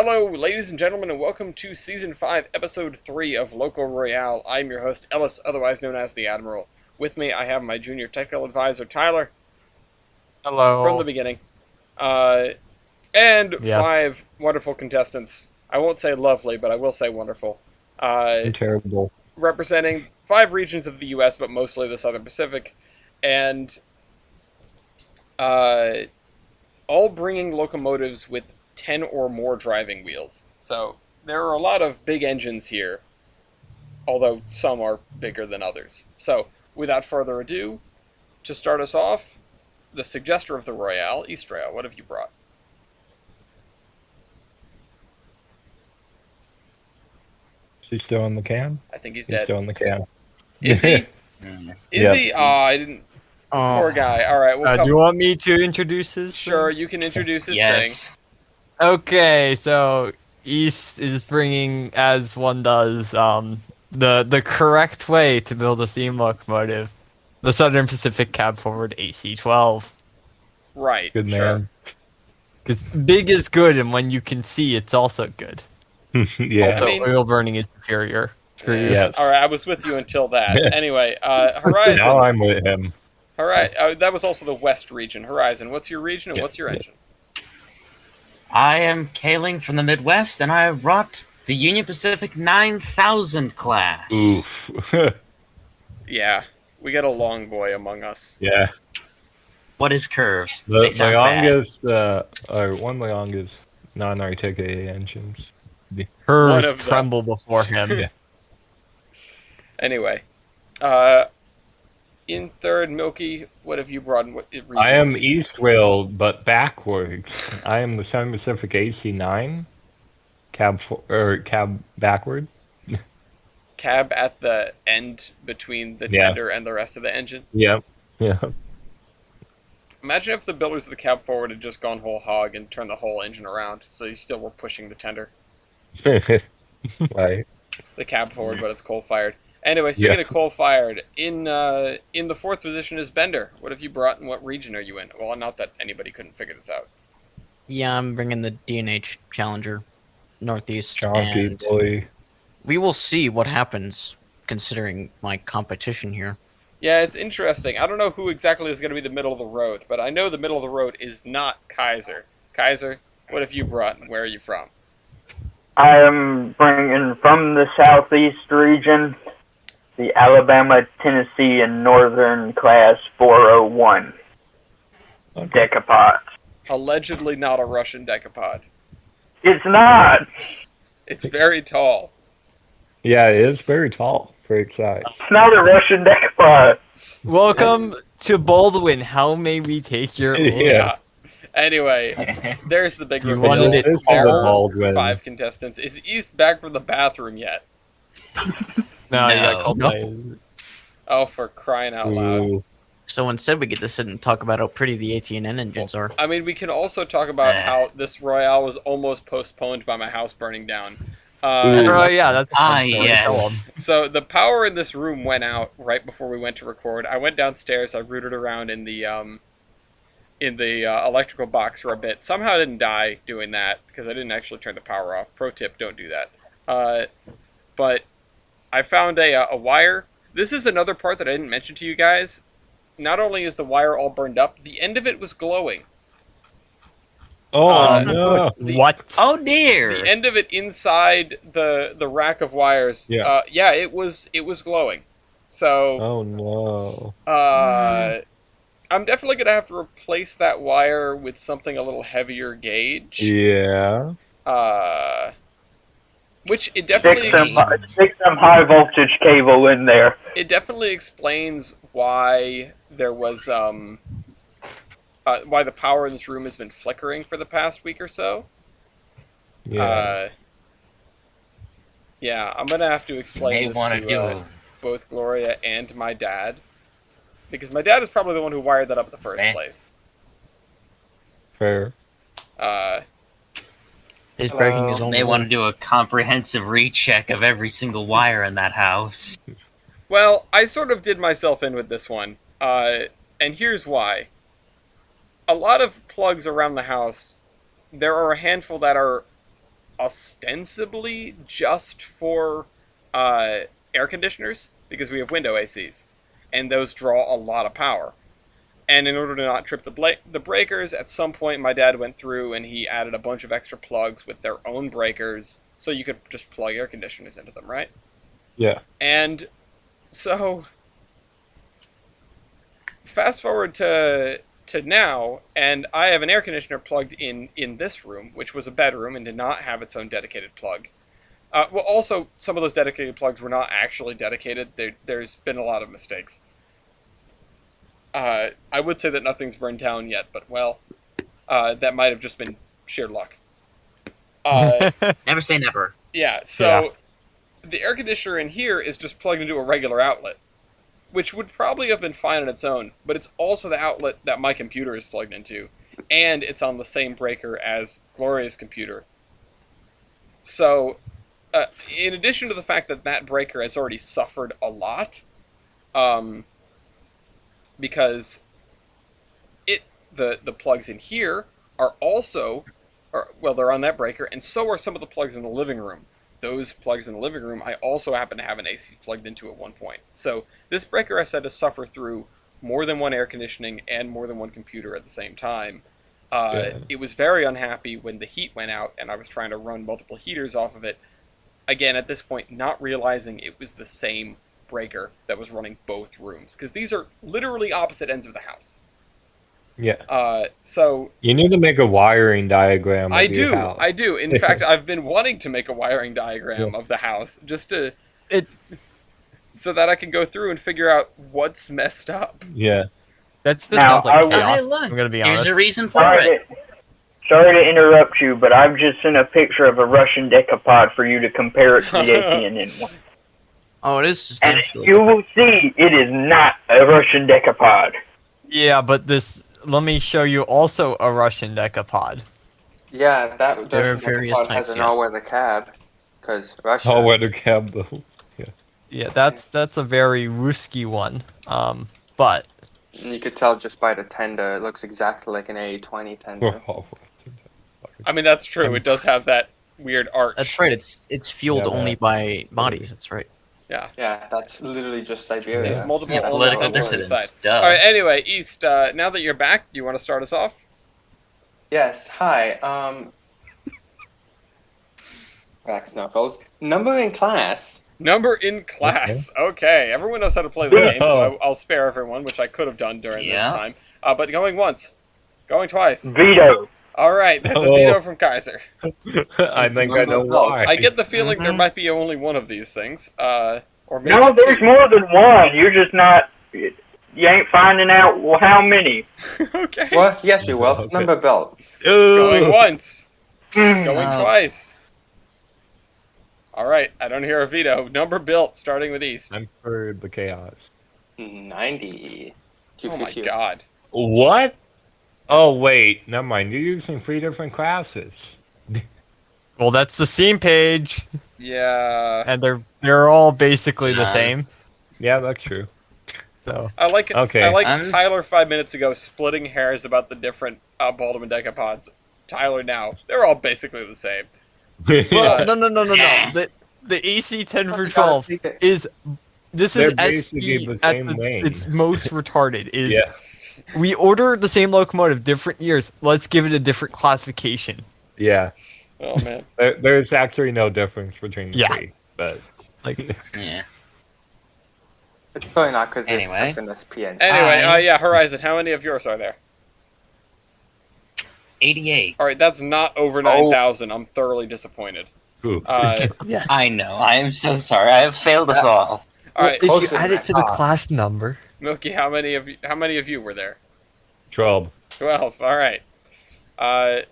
Hello, ladies and gentlemen, and welcome to Season 5, Episode 3 of Loco Royale. I'm your host, Ellis, otherwise known as the Admiral. With me, I have my junior technical advisor, Tyler, from the Hello. beginning. And Yes. 5 wonderful contestants. I won't say lovely, but I will say wonderful. I'm terrible. Representing 5 regions of the U.S., but mostly the Southern Pacific. And all bringing locomotives with 10 or more driving wheels. So there are a lot of big engines here, although some are bigger than others. So without further ado, to start us off, the suggester of the Royale, Eastrail, what have you brought? She's still in the can? I think he's He's dead. still in the can. Is he? Is Yep. he? I didn't. Poor guy. All right, we'll Do you want me to introduce his Sure, thing? you can introduce his Yes. Okay, so East is bringing, as one does, the correct way to build a steam locomotive, the Southern Pacific Cab Forward AC-12. thing. Right. Good Sure. man. Because big is good, and when you can see, it's also good. Yeah. Also, I mean- oil burning is superior. Screw you. Yes. All right, I was with you until that. Anyway, Horizon. Now I'm with him. All right, that was also the West region. Horizon, what's your region and what's your engine? I am Kaling from the Midwest, and I brought the Union Pacific 9000 class. Oof. Yeah, we got a long boy among us. Yeah. What is curves? The They sound bad. longest, one of the longest non-articulated engines. One Hers of them. tremble before him. Yeah. Anyway, in third, Milky, what have you brought in what region? I am east wheel, but backwards. I am the Southern Pacific AC-9. Cab backward. Cab at the end between the Yeah. tender and the rest of the engine. Yep. Yeah. Imagine if the builders of the cab forward had just gone whole hog and turned the whole engine around, so you still were pushing the tender. Right. The cab forward, but it's coal-fired. Anyway, speaking Yeah. of coal-fired, in the fourth position is Bender. What have you brought and what region are you in? Well, not that anybody couldn't figure this out. Yeah, I'm bringing the D&H Challenger Northeast, Chonky and boy. we will see what happens considering my competition here. Yeah, it's interesting. I don't know who exactly is going to be the middle of the road, but I know the middle of the road is not Kaiser. Kaiser, what have you brought and where are you from? I am bringing from the southeast region the Alabama, Tennessee, and Northern Class 401 Okay. decapod. Allegedly not a Russian decapod. It's not. It's very tall. Yeah, it is very tall for its size. It's not a Russian decapod. Welcome to Baldwin. How may we take your order? Yeah. Anyway, there's the big You reveal. wanted it This is All the Baldwin. 5 contestants. Is East back from the bathroom yet? No, you got No. called Nope. by- Oh, for crying out loud. Ooh. So instead, we get to sit and talk about how pretty the AT&N engines are. I mean, we can also talk about Eh. how this Royale was almost postponed by my house burning down. That's Ooh. right, yeah, that's a fun story. yes. Go on. So the power in this room went out right before we went to record. I went downstairs. I rooted around in the electrical box for a bit. Somehow I didn't die doing that because I didn't actually turn the power off. Pro tip: don't do that. But I found a wire. This is another part that I didn't mention to you guys. Not only is the wire all burned up, the end of it was glowing. Oh, no. What? Oh dear! The end of it inside the rack of wires. Yeah. It was glowing. So Oh, no. I'm definitely gonna have to replace that wire with something a little heavier gauge. Yeah. Which it definitely Stick some high voltage cable in there. explains why there was why the power in this room has been flickering for the past week or so. Yeah. Yeah, I'm gonna have to explain May this want to to do both Gloria and my dad, because my dad is probably the one who wired that up in the first Eh. place. Fair. He's breaking his own May rule. want to do a comprehensive recheck of every single wire in that house. Well, I sort of did myself in with this one, and here's why. A lot of plugs around the house, there are a handful that are ostensibly just for air conditioners because we have window ACs, and those draw a lot of power. And in order to not trip the breakers, at some point my dad went through and he added a bunch of extra plugs with their own breakers, so you could just plug air conditioners into them, right? Yeah. And so, fast forward to now, and I have an air conditioner plugged in this room, which was a bedroom and did not have its own dedicated plug. Well, also, some of those dedicated plugs were not actually dedicated. There's been a lot of mistakes. I would say that nothing's burned down yet, but, well, that might have just been sheer luck. Never say never. Yeah, so the air conditioner in here is just plugged into a regular outlet, which would probably have been fine on its own, but it's also the outlet that my computer is plugged into, and it's on the same breaker as Gloria's computer. So, in addition to the fact that that breaker has already suffered a lot, because the plugs in here are also, they're on that breaker, and so are some of the plugs in the living room. Those plugs in the living room, I also happen to have an AC plugged into at one point. So this breaker has had to suffer through more than one air conditioning and more than one computer at the same time. It was very unhappy when the heat went out and I was trying to run multiple heaters off of it. Again, at this point, not realizing it was the same breaker that was running both rooms, because these are literally opposite ends of the house. Yeah. So you need to make a wiring diagram of your house. I do. In fact, I've been wanting to make a wiring diagram of the house just to so that I can go through and figure out what's messed up. Yeah. That's just Now, sounds like I- chaos. Hey, look, I'm gonna be Here's honest. a reason for it. Sorry to interrupt you, but I've just sent a picture of a Russian decapod for you to compare it to the ATN one. Oh, it is And substantially you different. will see it is not a Russian decapod. Yeah, but this. Let me show you also a Russian decapod. Yeah, that There are Russian various decapod has types, an yes. all-weather cab, because Russia. Oh, weather cab though. Yeah, that's a very Ruski one. But You could tell just by the tender, it looks exactly like an A20 tender. I mean, that's true. It does have that weird arch. That's right. It's fueled Yeah, only that- by bodies. That's right. Yeah. Yeah, that's literally just Siberia. There's multiple Yeah, elements political on the dissidents. inside. Duh. All right. Anyway, East. Now that you're back, do you want to start us off? Yes, hi, Wax Knuckles. Number in class. Number in class. Okay. Everyone knows how to play this game, so I'll spare everyone, which I could have done during the Yeah. time. But going once, going twice. Veto. All right. There's a Oh. veto from Kaiser. I think I know why. I get the feeling there might be only one of these things. Or maybe No, there's two. more than one. You're just not. You ain't finding out how many. Okay. Well, yes, you will. Okay. Number belt. Going once. Hmm. Going Oh. twice. All right. I don't hear a veto. Number built, starting with East. I'm for the chaos. 90. Oh my god. What? Oh wait, never mind. You're using 3 different classes. well, that's the scene page, Yeah. and they're all basically the None. same. Yeah, that's true. So I like Okay. I like I'm- Tyler 5 minutes ago splitting hairs about the different Baldwin decapods. Tyler now. They're all basically the same. well, no. The AC 10 for 12 is this is They're basically SP the at same lane. its most retarded. Is Yeah. we order the same locomotive, different years. Let's give it a different classification. Yeah. Oh man. There's actually no difference between the Yeah. 3, but Like Yeah. It's probably not because Anyway. it's just an SPN. Anyway, Hi. yeah, Horizon. How many of yours are there? 88. All right, that's not over 9,000. I'm thoroughly disappointed. ooh. yes. I know. I am so sorry. I have failed us all. All right, if you closer add than it to I the thought. class number, Milky. How many of you were there? 12. 12. All right.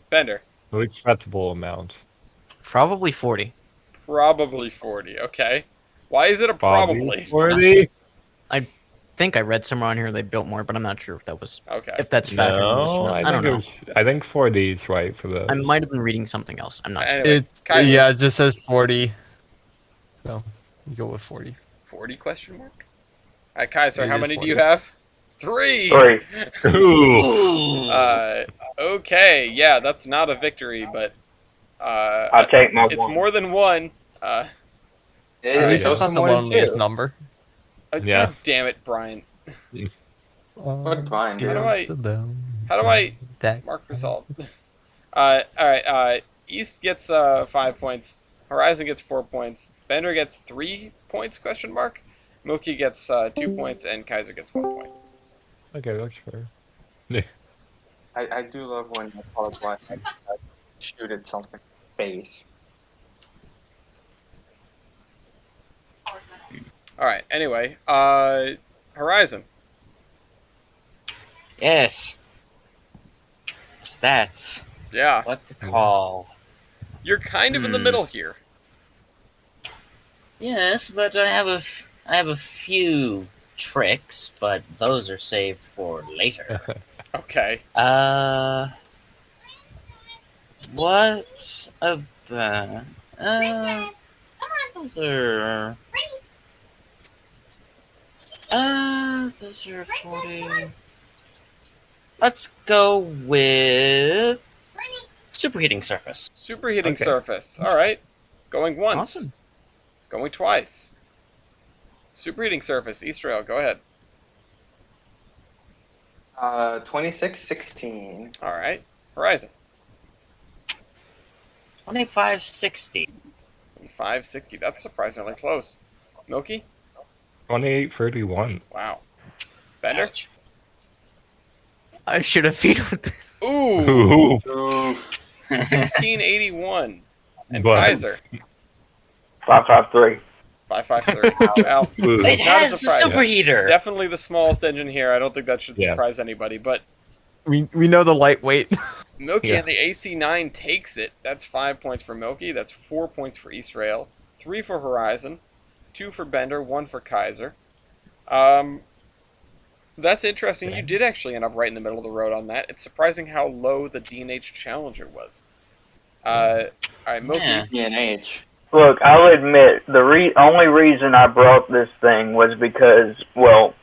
Bender. A respectable amount. Probably 40. Probably 40. Okay. Why is it a probably? 40? I think I read somewhere on here they built more, but I'm not sure if that was Okay. if that's factored into this No, one. I I think don't know. I think 40 is right for the. I might have been reading something else. I'm not sure. Anyway, Kaiser. yeah, it just says 40. So you go with 40. 40 question mark? All right, Kaiser. It How is many do 40. you have? 3. 3. Ooh. Okay. Yeah, that's not a victory, but I'll take my It's one. more than one. At least Yeah. it's not the loneliest number. Yeah. God damn it, Brian. What Brian How do do? I mark result? Alright, East gets 5 points, Horizon gets 4 points, Bender gets 3 points, question mark, Milky gets 2 points, and Kaiser gets 1 point. Okay, that's fair. I do love when I call it blind. I shoot itself in the face. Alright, anyway, Horizon. Yes. Stats. Yeah, What to call? you're kind of in the middle here. Yes, but I have a few tricks, but those are saved for later. Okay. What about those are those are 40. Let's go with superheating surface. Superheating Okay. surface. Alright. Going once. Awesome. Going twice. Superheating surface. Eastrail, go ahead. 26-16. Alright. Horizon. 2560. 560. That's surprisingly close. Milky? 28-31. Wow. Bender? Ouch. I should have vetoed this. Ooh! Oof. Oof. 1681. And But- Kaiser? 553. 553. Well, Oof. It Not a has the surprise. superheater. definitely the smallest engine here. I don't think that should Yeah. surprise anybody. But We know the lightweight. Milky Yeah. and the AC9 takes it. That's 5 points for Milky. That's 4 points for Eastrail. 3 for Horizon. 2 for Bender. 1 for Kaiser. That's interesting. You did actually end up right in the middle of the road on that. It's surprising how low the D&H Challenger was. All right, Milky. Yeah. DNH. Look, I'll admit, the only reason I brought this thing was because, well,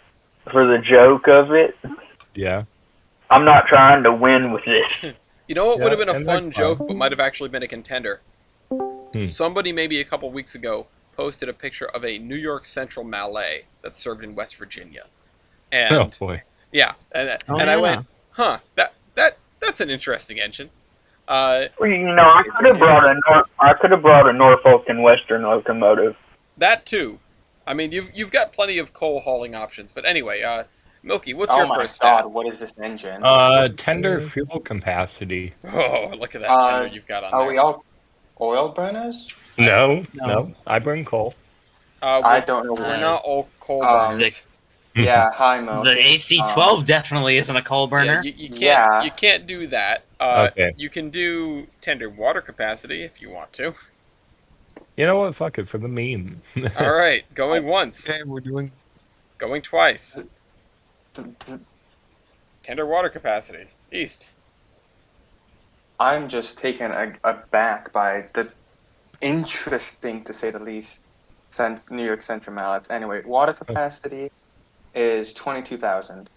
for the joke of it, Yeah. I'm not trying to win with this. You know what Yeah, would have been a and fun that's joke, fine. but might have actually been a contender? Somebody maybe a couple weeks ago posted a picture of a New York Central Malay that served in West Virginia. Oh And boy. yeah, and Oh, I yeah. went, huh, that's an interesting engine. Well, you know, I could have brought a Norfolk and Western locomotive. That too. I mean, you've got plenty of coal hauling options, but anyway, Milky, what's Oh your my first god, stat? what is this engine? Tender fuel capacity. Oh, look at that Uh, tender you've got on Are there. we all oil burners? No, No. no. I burn coal. I don't know We're what. not all coal Um, burners. Yeah, hi Mo. The AC-12 definitely isn't a coal burner. Yeah, you can't. Yeah. You can't do that. Okay. You can do tender water capacity if you want to. You know what? Fuck it for the meme. All right, going once, we're doing. going twice. Th- th- Tender water capacity. East. I'm just taken aback by the interesting, to say the least, New York Central mallets. Anyway, water capacity is 22,000.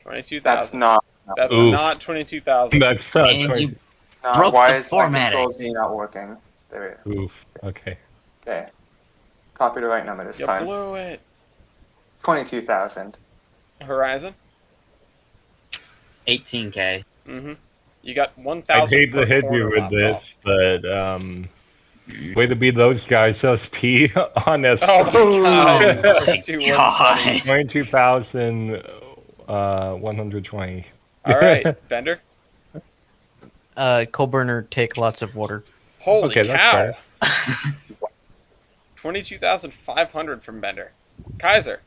22,000. That's not. That's Oof. not 22,000. That's And you not broke why the is my formatting. Control Z not working? There we Oof. Okay. go. Okay. Copy the right number this You time. blew it. 22,000. Horizon. 18K. Mm-hmm. You got I 1,000. hate to per hit corner you with lopped this, off. but way to be those guys. SP on SP. Oh my god. Oh my 2,120. God. 22,000. 120. All right, Bender. Coal burner take lots of water. Holy Okay, that's cow. fair. 22,500 from Bender. Kaiser.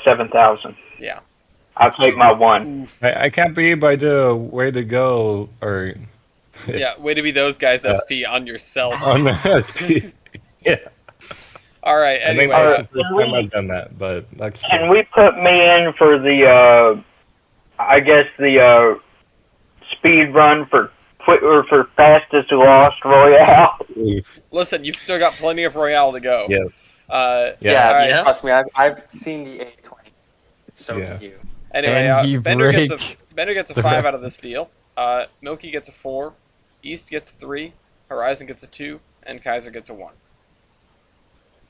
7,000. Yeah. I'll take my one. Oof. I can't believe I did a way to go or Yeah, way to be those guys, SP, on yourself. on the SP. Yeah. All right, I think anyway. that's the first time I've done that, but that's Can we put me in for the, I guess the speed run for for fastest lost Royale? Oof. Listen, you've still got plenty of Royale to go. Yeah. Yeah, all right. Yeah. trust me, I've seen the A20. So Yeah. do you. Anyway, And he Bender break gets a the 5 out of this deal. Milky gets a 4, East gets a 3, Horizon gets a 2, and Kaiser gets a 1.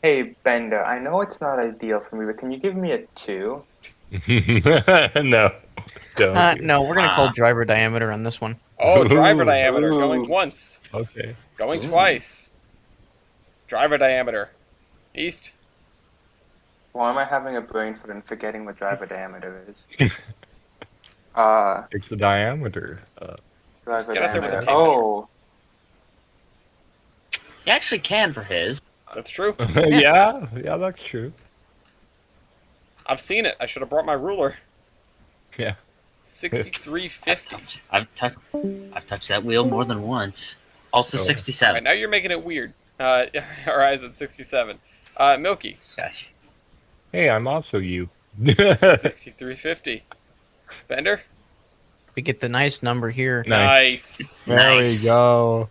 Hey, Bender, I know it's not ideal for me, but can you give me a 2? No. Don't. No, we're gonna call Ah. driver diameter on this one. Oh, driver Ooh. diameter, going Ooh. once, Okay. going Ooh. twice. Driver diameter. East. Why am I having a brain fart and forgetting what driver diameter is? It's the diameter. Driver get out there with diameter. a tape Oh, You actually can for his. That's true. Yeah, that's true. I've seen it. I should have brought my ruler. Yeah. 6350. I've touched that wheel more than once. Also Oh. All 67. right, now you're making it weird. Horizon 67. Milky Gosh. Hey, I'm also you. 6350. Bender. We get the nice number here. Nice. There Nice. we go.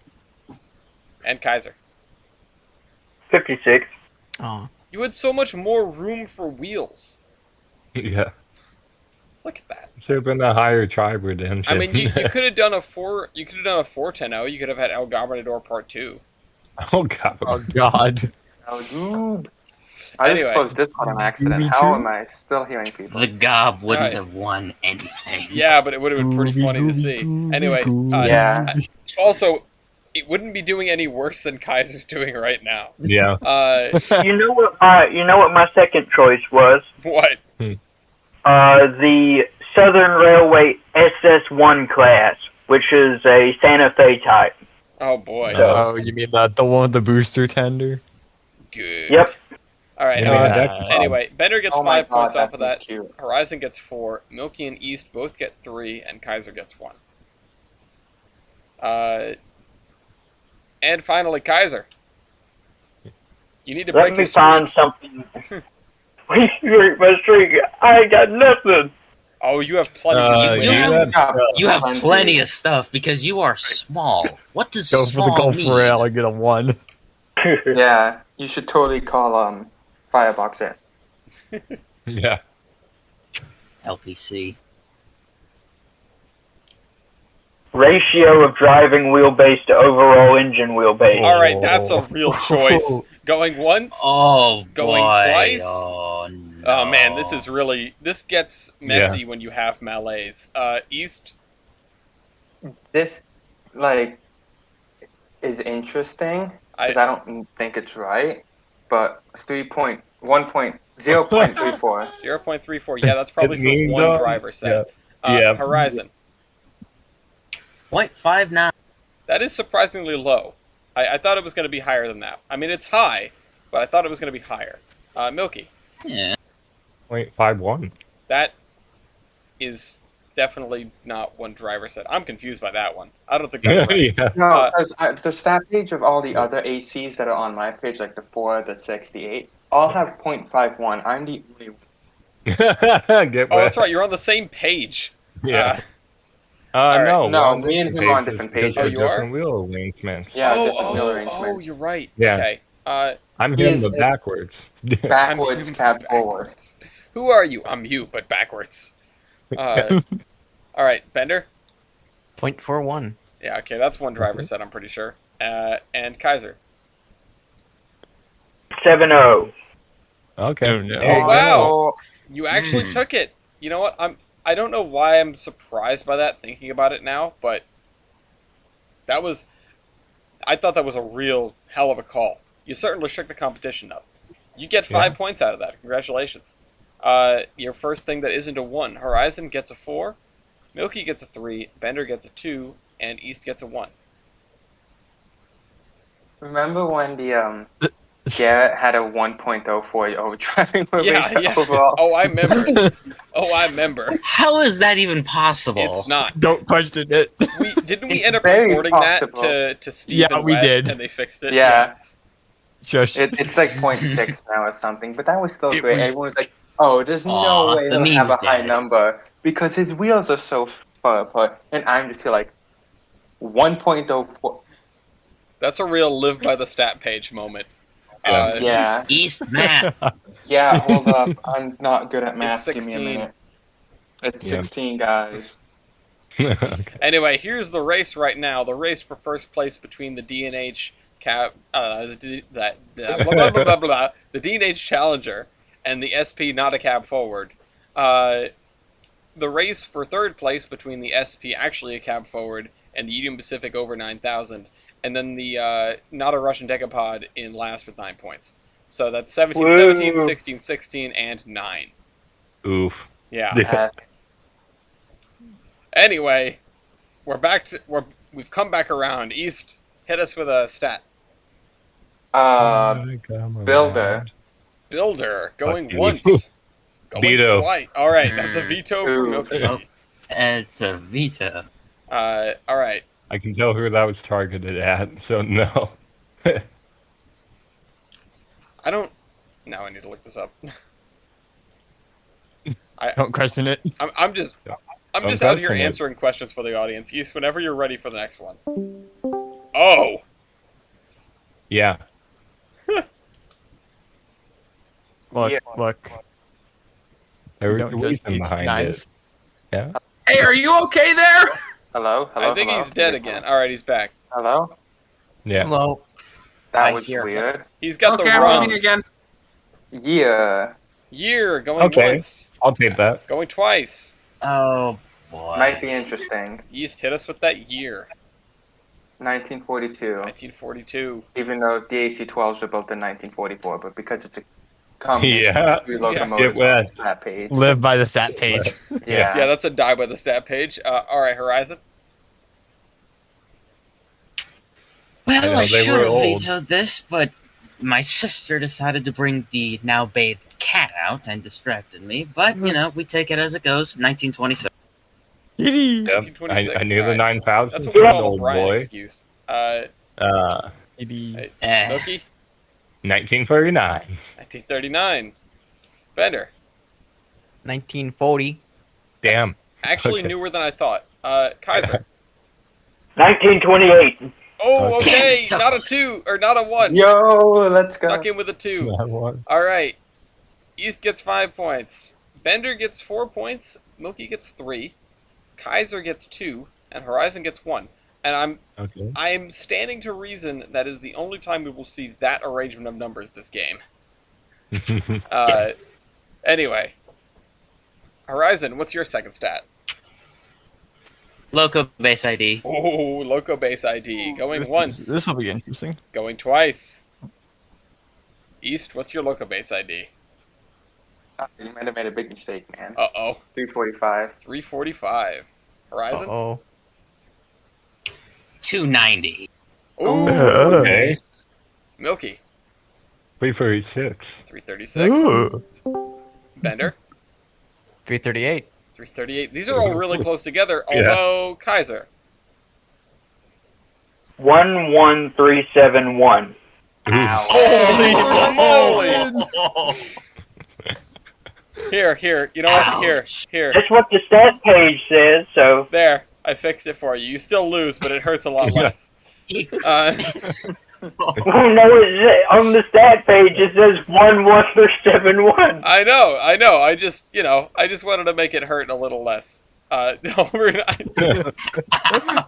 And Kaiser. 56. Oh, You had so much more room for wheels. Yeah. Look at that. Should have been a higher driver engine. I mean, you could have done a 4. You could have done a 410. You could have had El Gobernador Part 2. Oh god. Oh God. oh, dude. I Anyway. just closed this one on accident. Me How too. am I still hearing people? The gob wouldn't Alright. have won anything. Yeah, but it would have been pretty Gooby, funny to gooby, see. gooby, Anyway, gooby. Yeah. also, it wouldn't be doing any worse than Kaiser's doing right now. Yeah. You know what my second choice was? What? The Southern Railway SS1 class, which is a Santa Fe type. Oh boy. Oh, you mean the one with the booster tender? Good. Yep. All right. Yeah, that's Anyway, Bender gets Oh my 5 points God, off of that that. was cute. Horizon gets 4. Milky and East both get 3, and Kaiser gets 1. And finally, Kaiser. You need to break Let me your streak. find something. Break my streak. I ain't got nothing. Oh, you have plenty. You do yeah, have- that's- You have Plenty. plenty of stuff because you are small. What does Go for the small Gulf mean? Rail and get a 1. Yeah, you should totally call Firebox in. Yeah. LPC. Ratio of driving wheelbase to overall engine wheelbase. All right, that's a real choice. Going once. Oh, Going boy. twice? Oh, no. Oh man, this gets messy when you have malaise. East. This, is interesting because I don't think it's right, but 0.34. 0.34. Yeah, that's probably Good mean, for one though. driver set. Yeah. Horizon. 0.59. That is surprisingly low. I thought it was going to be higher than that. I mean, it's high, but I thought it was going to be higher. Milky. Yeah. 0.51. That is definitely not one driver set. I'm confused by that one. I don't think that's right. Yeah. No, because the stat page of all the other ACs that are on my page, like the 4, the 6, the 8, all have 0.51. I'm the only one. Get Oh, wet. that's right. You're on the same page. Yeah. right. No, No, we're on me and him are on different because pages. they're Oh, you are? different wheel arrangements. Yeah, oh, different wheel oh, arrangement. you're right. Yeah. Okay. I'm He hitting is the a- backwards. Backwards, I'm cab forward. backwards. Who are you? I'm you, but backwards. All right, Bender. 0.41. Yeah, okay, that's one driver set. I'm pretty sure. And Kaiser. 7-0. Okay. Oh, no. There you Oh wow, Oh, you actually took it. You know what? I don't know why I'm surprised by that. Thinking about it now, but that was. I thought that was a real hell of a call. You certainly shook the competition up. You get 5 points out of that. Congratulations. Your first thing that isn't a 1. Horizon gets a 4. Milky gets a 3. Bender gets a 2. And East gets a 1. remember when the Garrett had a 1.04 overdriving Yeah. overall? Oh, I remember. How is that even possible? It's not. Don't question it. Didn't we It's end up very reporting possible. that to Steve Yeah, and we Wes, did. and they fixed it? Yeah, Shush. it's like 0.6 now or something, but that was still It great. was- Everyone was like, "Oh, there's Aw, no way the he'll have a meme's high dead. number because his wheels are so far apart." And I'm just here like 1.04. That's a real live by the stat page moment. Yeah. Yeah, East math. yeah. Hold up, I'm not good at math. It's Give me a 16. minute. It's Yeah. 16, guys. Okay. Anyway, here's the race right now. The race for first place between the D&H blah, blah, blah, blah, blah, the D&H Challenger and the SP Not a Cab Forward. The race for third place between the SP Actually a Cab Forward and the Union Pacific over 9,000, and then the Not a Russian Decapod in last with 9 points. So that's 17, 17, Woo. 16, 16, and 9. Oof. Yeah. Anyway, we've come back around. East, hit us with a stat. Builder. Builder going Fuck you. once, going Veto. twice. All right, that's a veto from Ooh. Milky. Oh. It's a veto. All right. I can tell who that was targeted at, so no. I don't. Now I need to look this up. Don't question it. I'm just Don't out here question it. answering questions for the audience. East, whenever you're ready for the next one. Oh, Yeah. Look, Yeah. look. There was Don't a just reason eat behind knives. it. Yeah. Hey, are you okay there? Hello? Hello? I think hello? he's dead again. All right, he's back. Hello? Yeah. Hello. That I was hear him. weird. He's got Okay, the I'm runs. leaving again. Yeah. Year going Okay. once, I'll take that. going twice. Oh boy. Might be interesting. East, hit us with that year. 1942. 1942. Even though the AC-12s were built in 1944, but because it's a combination Yeah. of three Get locomotives on wet. that page. Live by the stat page. Yeah. Yeah, that's a die by the stat page. All right, Horizon. I Well, know, I they should were have old. vetoed this, but my sister decided to bring the now bathed cat out and distracted me. But, you know, we take it as it goes. 1927. Yep. 1926. I knew the Alright. 9,000 That's what for we an call a old Brian boy. excuse. Uh, Hey, Eh. Loki, 1939. 1939. Bender. 1940. Damn. That's actually Okay. newer than I thought. Kaiser. 1928. Oh, Okay. okay. So Not a close. 2 or not a 1. Yo, let's go. Stuck in with a 2. That one. All right. East gets 5 points. Bender gets 4 points. Milky gets 3. Kaiser gets 2, and Horizon gets 1. And Okay. I'm standing to reason that is the only time we will see that arrangement of numbers this game. Yes. Anyway, Horizon, what's your second stat? Loco base ID. Oh, Loco base ID. Going once, This will be interesting. going twice. East, what's your Loco base ID? You might have made a big mistake, man. Uh-oh. 345. 345. Horizon? Oh. 290. Ooh. Okay. Milky. 346. 336. Bender? 338. 338. These are all really close together, Yeah. although Kaiser. 11371. Holy moly! Here. You know what? Here. That's what the stat page says, so. There. I fixed it for you. You still lose, but it hurts a lot less. Uh, Oh, no, on the stat page it says 11371. I know. I just wanted to make it hurt a little less. No, we're not.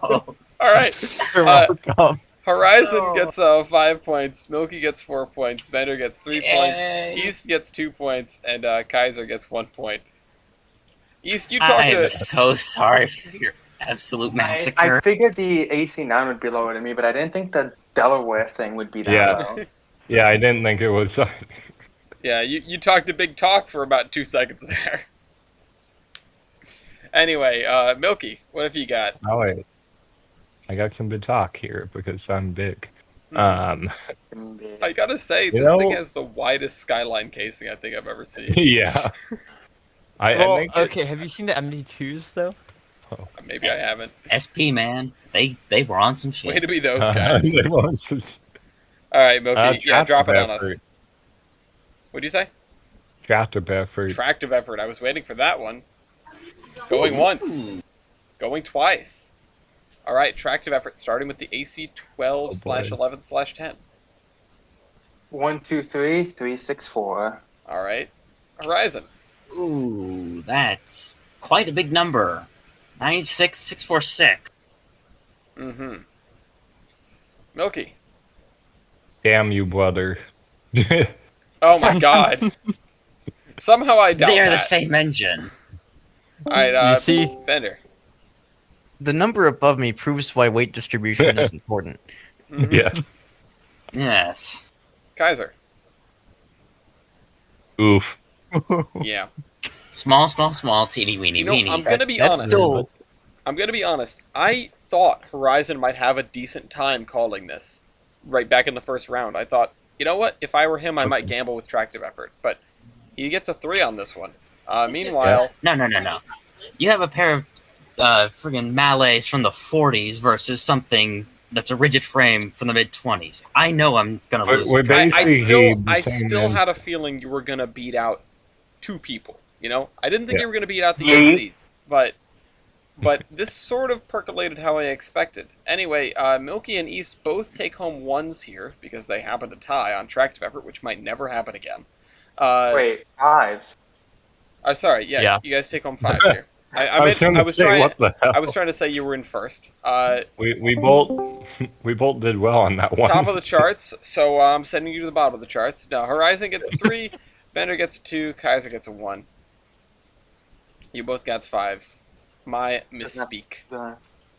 All right. You're welcome. Horizon gets 5 points. Milky gets 4 points. Bender gets 3 Yay. points. East gets 2 points, and Kaiser gets 1 point. East, you I talked am to. so sorry for your absolute I massacre. figured the AC-9 would be lower than me, but I didn't think the Delaware thing would be that Yeah. low. Yeah, I didn't think it was. Yeah, you talked a big talk for about 2 seconds there. Anyway, Milky, what have you got? Oh, wait. I got some big talk here because I'm big. Um, I gotta say, You this thing know- has the widest skyline casing I think I've ever seen. yeah. I Well, think it- okay, have you seen the MD2s though? Maybe I haven't. SP man, they were on some shit. Way to be those guys. they want to- All right, Milky, yeah, drop it on effort. us. What'd you say? Tractor effort. Tractive effort. I was waiting for that one. Going once. Going twice. All right, tractive effort, starting with the AC-12/11/10. 123,364. All right, Horizon. Ooh, that's quite a big number. 96646. Mm-hmm. Milky. Damn you, brother. Oh my god. Somehow I doubt They are that. the same engine. Alright, You see, Bender. The number above me proves why weight distribution is important. Mm-hmm. Yeah. Yes. Kaiser. Oof. Yeah. Small, teeny weeny You know, weeny. I'm gonna be That's honest. still I'm gonna be honest. I thought Horizon might have a decent time calling this. Right back in the first round, I thought, you know what? If I were him, I might gamble with tractive effort. But he gets a 3 on this one. Meanwhile, No. You have a pair of friggin' Malays from the 40s versus something that's a rigid frame from the mid 20s. I know I'm gonna lose. We're I basically the I same still man. had a feeling you were gonna beat out 2 people. You know, I didn't think Yeah. you were gonna beat out the Yeah. ACs, but this sort of percolated how I expected. Anyway, Milky and East both take home 1s here because they happen to tie on tractive effort, which might never happen again. Wait, 5. Sorry, Yeah. you guys take home 5s here. I was trying to say, what the hell? I was trying to say you were in first. We both we both did well on that one. Top of the charts, so I'm sending you to the bottom of the charts. Now, Horizon gets a 3, Bender gets a 2, Kaiser gets a 1. You both got 5s. My misspeak.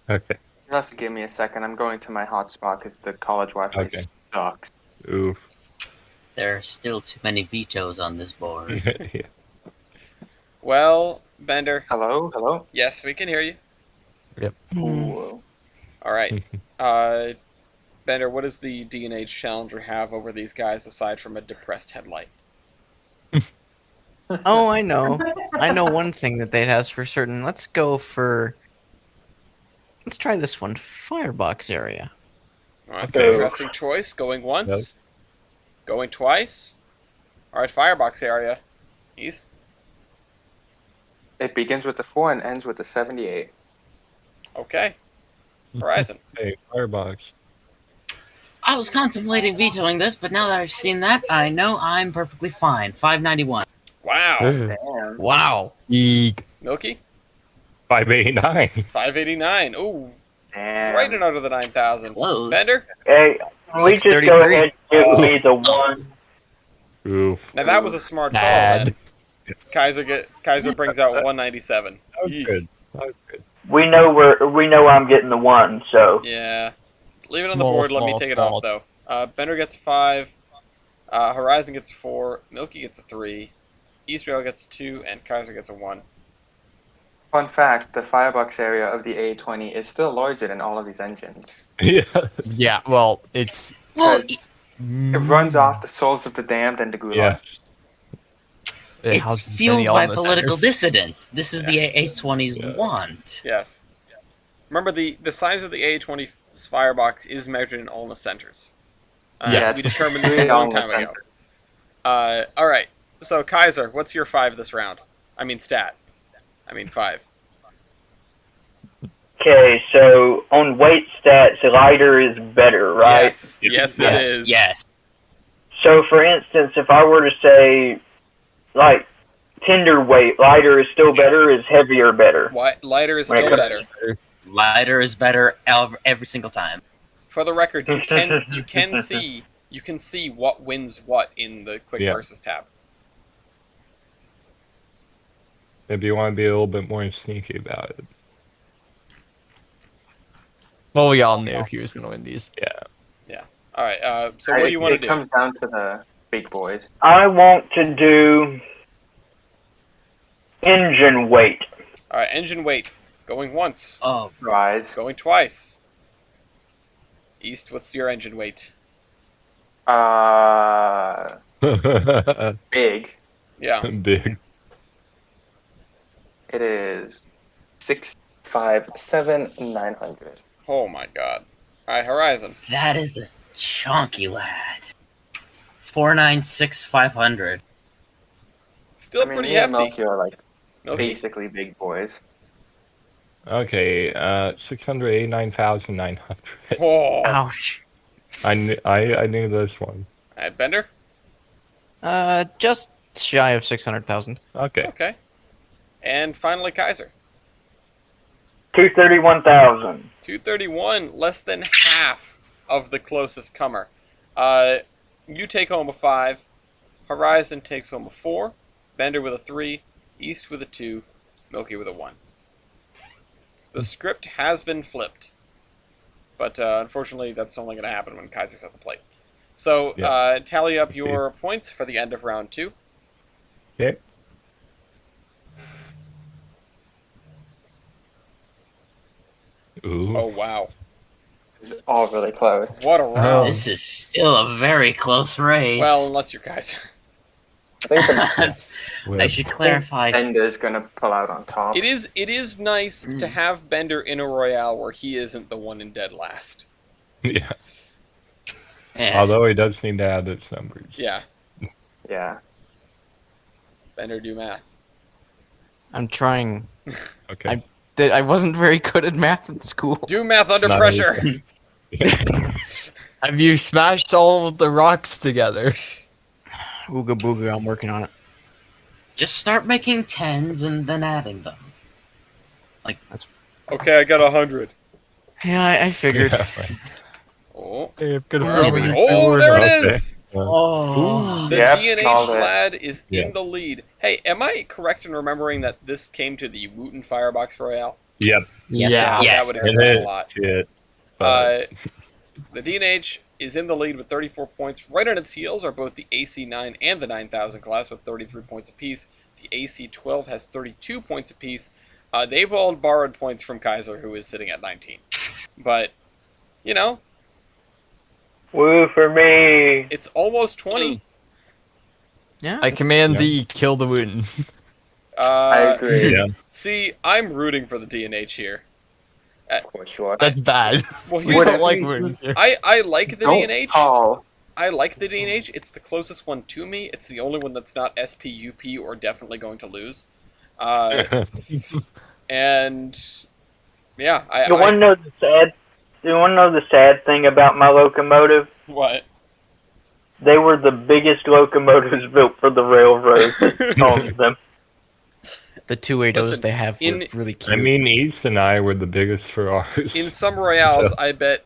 Okay. You'll have to give me a second. I'm going to my hotspot because the college Wi-Fi Okay. sucks. Oof. There are still too many vetoes on this board. Yeah. Well, Bender, Hello? yes, we can hear you. Ooh. All right. Bender, what does the D&H Challenger have over these guys aside from a depressed headlight? Oh, I know. I know one thing that they has for certain. Let's try this one. Firebox area. Well, that's an Okay. interesting choice. Going once, going twice. All right, Firebox area. East. It begins with the 4 and ends with the 78. Okay. Horizon. Hey, firebox. I was contemplating vetoing this, but now that I've seen that, I know I'm perfectly fine. 591. Wow. Damn. Wow. Eek. Milky. 589. 589. Ooh, Damn. right and under the 9,000. Close. Bender. Hey, can we just go 633. ahead and give me the 1? Oof. Now that was a smart call. Bad. Then. Kaiser brings out 197. That was Yeesh. good. That was good. We know I'm getting the 1, so Yeah. Leave it on the Small, board. Let me small, take it small. off though. Bender gets a 5. Horizon gets a 4. Milky gets a 3. Eastrail gets a 2, and Kaiser gets a 1. Fun fact, the firebox area of the A20 is still larger than all of these engines. Yeah. Yeah, well, it's Well, Because it runs off the souls of the damned and the gulag. Yes. it it's has fueled many by almost political centers. dissidence. This is the A20's Yeah. want. Yes. Remember, the size of the A20's firebox is measured in ulna centers. Yeah, We it's determined this a really long ulna time ago. center. All right. So Kaiser, what's your 5 this round? I mean stat. I mean 5. okay. So on weight stats, lighter is better, right? Yes. Yes, it Yes. is. Yes. So for instance, if I were to say, like, tender weight, lighter is still better, is heavier better? Lighter is Right. still better. Lighter is better every single time. For the record, you can see what wins what in the quick Yeah. versus tab. If you want to be a little bit more sneaky about it. Well, we all knew he was going to win these. All right. So what do you want to It do? comes down to the big boys. I want to do engine weight. All right. Engine weight. Going once. Oh, Rise. Going twice. East. What's your engine weight? Big. Yeah. Big. It is 657,900. Oh my God. All right. Horizon. that is a chunky lad. 496,500. Still I mean, pretty me and hefty. Milky are like Milky. basically big boys. Okay, 689,900. Oh. All Ouch. I knew this one. right. Bender. Just shy of 600,000. Okay. Okay. And finally, Kaiser. 231,000. 231, less than half of the closest comer. You take home a 5. Horizon takes home a 4. Bender with a 3. East with a 2. Milky with a 1. The script has been flipped. But unfortunately, that's only going to happen when Kaiser's at the plate. So tally up your points for the end of round 2. Okay. Ooh. Oh, wow. It's all really close. What a round. This is still a very close race. Well, unless you're Kaiser. I think the I should clarify. Bender's gonna pull out on top. It is nice to have Bender in a Royale where he isn't the one in dead last. Yeah. Yes. Although he does need to add its numbers. Yeah. Yeah. Bender, do math. I'm trying. Okay. I wasn't very good at math in school. Do math under Not pressure. Have you smashed all of the rocks together? Ooga booga, I'm working on it. Just start making tens and then adding them. Okay, I got 100. Yeah, I figured. Yeah, right. Oh, Hey, I'm gonna where are we? finish Oh, my there it Okay. is. Oh. The Yep, DNH called it. lad is Yeah. in the lead. Hey, am I correct in remembering that this came to the Wooten Firebox Royale? Yep. Yes, Yeah. Yes. That would It explain a is lot. shit. But The DNH is in the lead with 34 points. Right on its heels are both the AC9 and the 9000 class with 33 points apiece. The AC12 has 32 points apiece. They've all borrowed points from Kaiser, who is sitting at 19. But, you know, Woo for me. it's almost 20. Yeah. I command Yeah. thee, kill the Wooten. I agree. yeah. See, I'm rooting for the DNH here. Of course you are. That's bad. Well, We here's don't the, like Wootens here. I like the Don't DNH. call. I like the DNH. It's the closest one to me. It's the only one that's not SPUP or definitely going to lose. And yeah, You want to know the sad? You want to know the sad thing about my locomotive? what? They were the biggest locomotives built for the railroad. Owns them. The 280s Listen, they have were in- really cute. I mean, East and I were the biggest for ours. In some Royales, So- I bet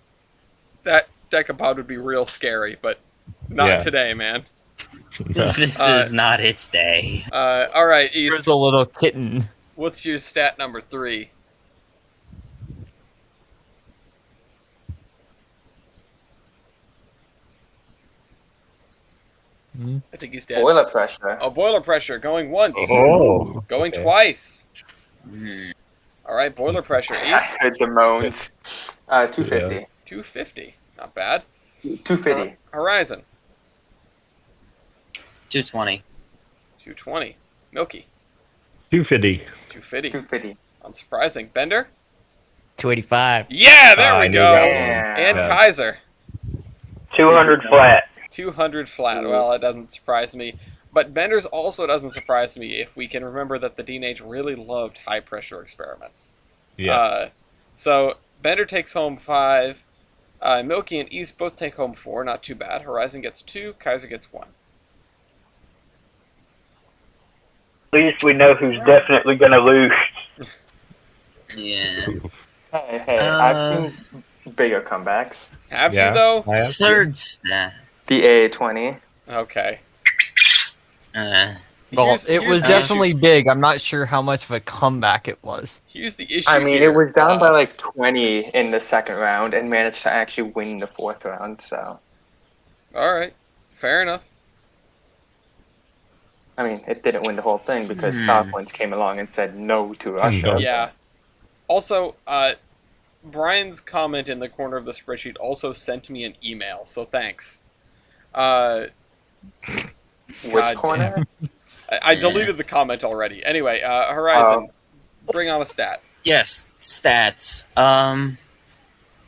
that decapod would be real scary, but not Yeah. today, man. This is not its day. All right, Here's East. a little kitten. What's your stat number 3? I think he's dead. Boiler pressure. Oh, boiler pressure going once, Oh. going okay. twice. Hmm. All right, boiler pressure. I East heard the moans. 250. 250, not bad. 250. Horizon 220. 220. Milky 250. 250. 250. Unsurprising. Bender. 285. Yeah, there I we knew go. that Yeah. And Yeah. Kaiser 200 flat. 200 flat. Well, it doesn't surprise me. But Bender's also doesn't surprise me if we can remember that the DNH really loved high pressure experiments. Yeah. So Bender takes home 5. Milky and East both take home 4. Not too bad. Horizon gets 2. Kaiser gets 1. At least we know who's definitely going to lose. Yeah. Hey, I've seen bigger comebacks. Have Yeah. you though? I have Third stat. The A20. Okay. Well, Here's it was the definitely issue. big. I'm not sure how much of a comeback it was. Here's the issue. I mean, here. it was down by like 20 in the second round and managed to actually win the fourth round, so. All right. Fair enough. I mean, it didn't win the whole thing because Star Points came along and said no to Russia. No. Yeah. Also, Brian's comment in the corner of the spreadsheet also sent me an email, so thanks. Which God corner? I deleted the comment already. Anyway, Horizon, bring on a stat. Yes, stats.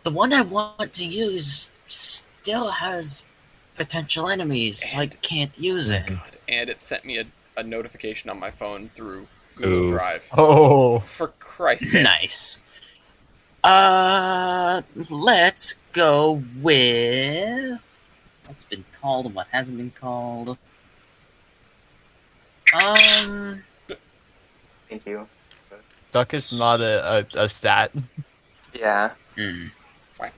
The one I want to use still has potential enemies, so I can't use it. And it sent me a notification on my phone through Google Ooh. Drive. Oh, For Christ's sake. Nice. Let's go with what's been called and what hasn't been called. Thank you. stuck is not a stat. Yeah. Hmm. Whack.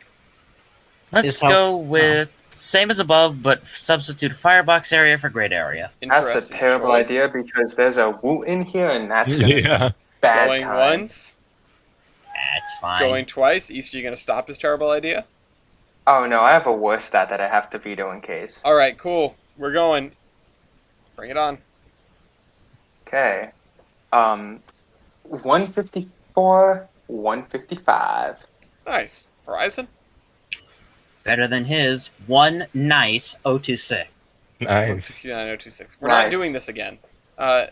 Let's Is how- go with same as above, but substitute firebox area for great area. That's a Interesting terrible choice. idea because there's a Wu in here, and that's gonna be Yeah. bad Going time. once, That's fine. going twice. East, are you going to stop this terrible idea? Oh no, I have a worse stat that I have to veto in case. All right, cool. We're going. Bring it on. Okay. 154, 155. Nice. Horizon? Better than his. One nice 026. Nice. 169026. We're not Nice. doing this again.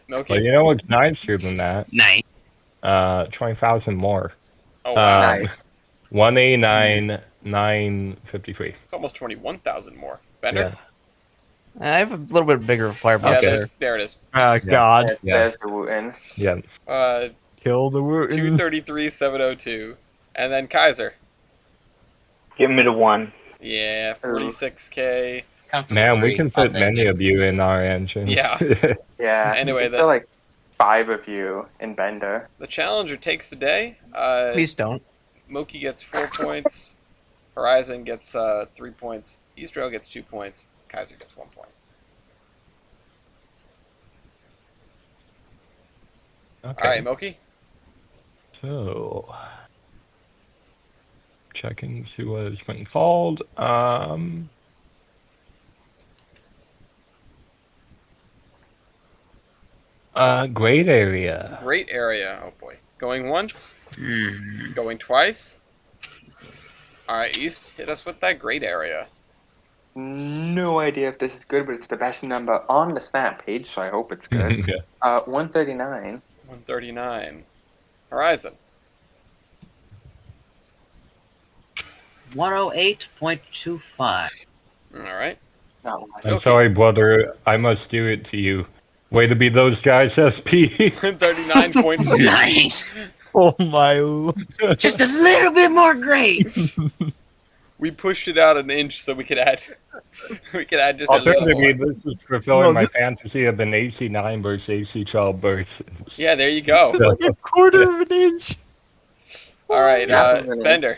Milky? Well, you know what's nicer than that? Nice. 20,000 more. Oh, wow. Nice. 189, 953. It's almost 21,000 more. Bender? I have a little bit bigger firebox Yeah, there. there it is. Oh God! Yeah. There's the Wu in. Yeah. Kill the Wooten. 233,702. And then Kaiser. Give me the 1. Yeah, 46k. Man, we can I'll fit take many it. of you in our engines. Yeah. Yeah. Anyway, I feel like 5 of you in Bender. The challenger takes the day. Please don't. Moki gets 4 points. Horizon gets 3 points. Eastrail gets 2 points. Kaiser gets 1 point. Okay. All right, Moki. So, checking to see what has been called. Great area. Great area. Oh boy. Going once. Hmm. Going twice. All right, East. Hit us with that great area. No idea if this is good, but it's the best number on the stat page, so I hope it's good. Yeah. 139. 139. Horizon. 108.25. All right. No, I'm Okay. sorry, brother. I must do it to you. Way to be those guys, SP. 39.2. Nice. Oh my! Lord. Just a little bit more great. We pushed it out an inch so we could add. We could add just a little Alternatively, more. this is fulfilling No, my this- fantasy of an AC9 versus AC childbirth. Yeah, there you go. Like a quarter of an inch. All right, Yeah. Bender.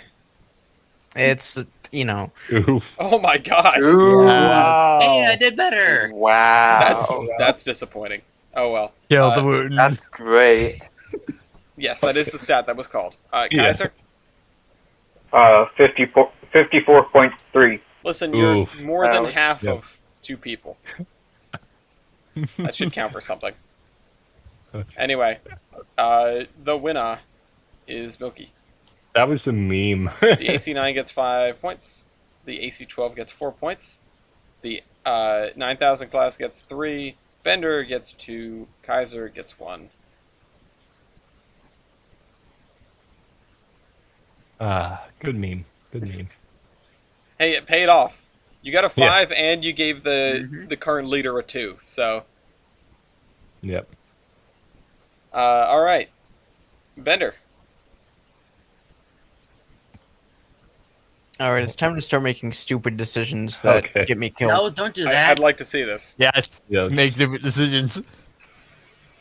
It's, you know, Oof. Oh my gosh. Ooh, Wow. Hey, I did better. wow. That's disappointing. Oh well. Kill the Wooten. That's great. Yes, that is the stat that was called. Yeah. Kaiser. 54.3. Listen, you're Oof. more than Ouch. half Yep. of 2 people. That should count for something. Okay. Anyway, the winner is Milky. That was a meme. The AC9 gets 5 points. The AC12 gets 4 points. The 9000 class gets 3. Bender gets 2. Kaiser gets 1. Good meme. Good meme. Hey, it paid off. You got a Yeah. 5, and you gave the current leader a 2. So, Yep. all right, Bender. all right, it's time to start making stupid decisions that Okay. get me killed. No, don't do I'd that. like to see this. Yes, Yes. make different decisions.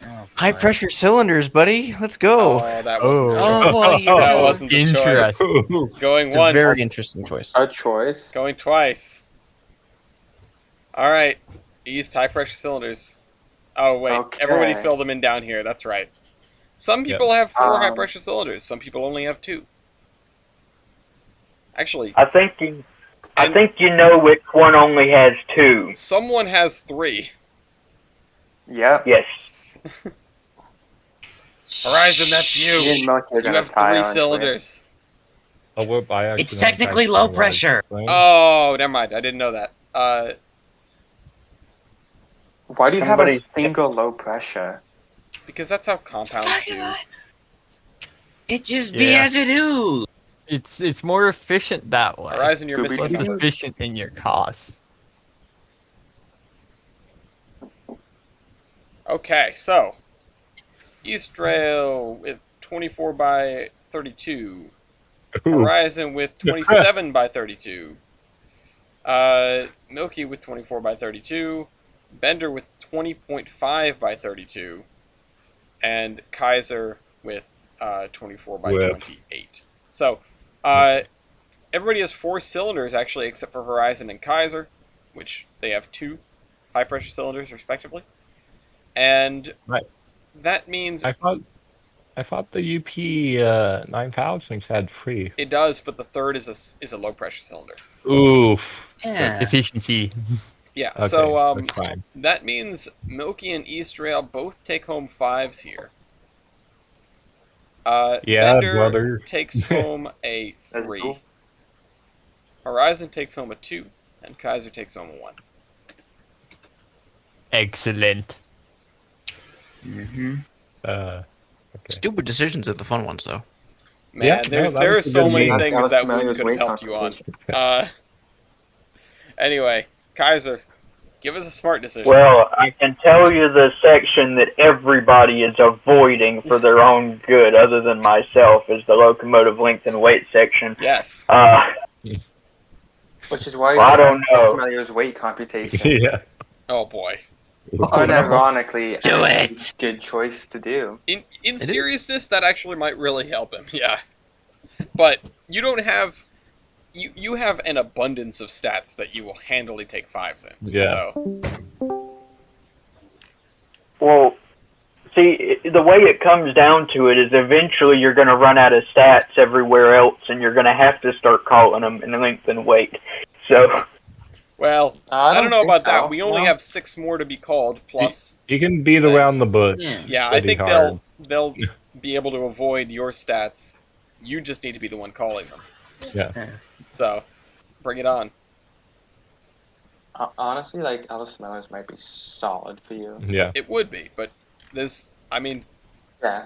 Oh, High boy. pressure cylinders, buddy. Let's go. Oh, that wasn't. the Oh choice. boy, you That know. wasn't the choice. Interesting. Going It's a once. very interesting choice. A choice. Going twice. All right, East high pressure cylinders. Oh wait, Okay. everybody fill them in down here. That's right. Some people have 4 high pressure cylinders. Some people only have 2. Actually, I think you know which one only has 2. someone has 3. Yep. Yes. Horizon, that's Me and you. Milky are You gonna have tie 3 on to it. cylinders. Oh, whoop, I It's accidentally technically typed low the pressure. wrong thing. Oh, never mind. I didn't know that. Why do you have a Somebody- single low pressure? Because that's how compounds do. It just be Yeah. as it do. It's more efficient that way. Horizon, you're missing. Less Scooby-Doo. efficient in your costs. Okay, so Eastrail with 24 by 32. Ooh. Horizon with 27 by 32. Milky with 24 by 32. Bender with 20.5 by 32. And Kaiser with 24 by Whip. 28. So, everybody has 4 cylinders, actually, except for Horizon and Kaiser, which they have 2 high-pressure cylinders, respectively. And Right. that means I thought the UP 9000s had 3. it does, but the third is a low-pressure cylinder. Oof. Yeah. Efficiency. Yeah, Okay, so that's fine. that means Milky and East Rail both take home 5s here. Yeah, Bender brother. takes home a Let's 3. go. Horizon takes home a 2, and Kaiser takes home a 1. Excellent. Mm-hmm. Okay. Stupid decisions are the fun ones, though. Man, Yeah, no, that there are was a so good many game. things Alice that we Camellia's could have weight helped you on. competition. Anyway, Kaiser, give us a smart decision. Well, I can tell you the section that everybody is avoiding for their own good, other than myself, is the locomotive length and weight section. Yes. Which is why Well, I don't Alice know. Camellia's weight computation. Yeah. Oh boy. Unironically, Do a it. good choice to do. In is. seriousness, that actually might really help him. Yeah. But you don't have you have an abundance of stats that you will handily take 5s in. Yeah. So Well, see, the way it comes down to it is eventually you're going to run out of stats everywhere else, and you're going to have to start calling them in length and weight. So, well, I don't know think about so. that. We only No. have 6 more to be called, plus You can beat around the bush. yeah, I pretty think hard. they'll be able to avoid your stats. You just need to be the one calling them. Yeah. So, bring it on. Honestly, like Alice Camellia's might be solid for you. Yeah. It would be, but there's Yeah,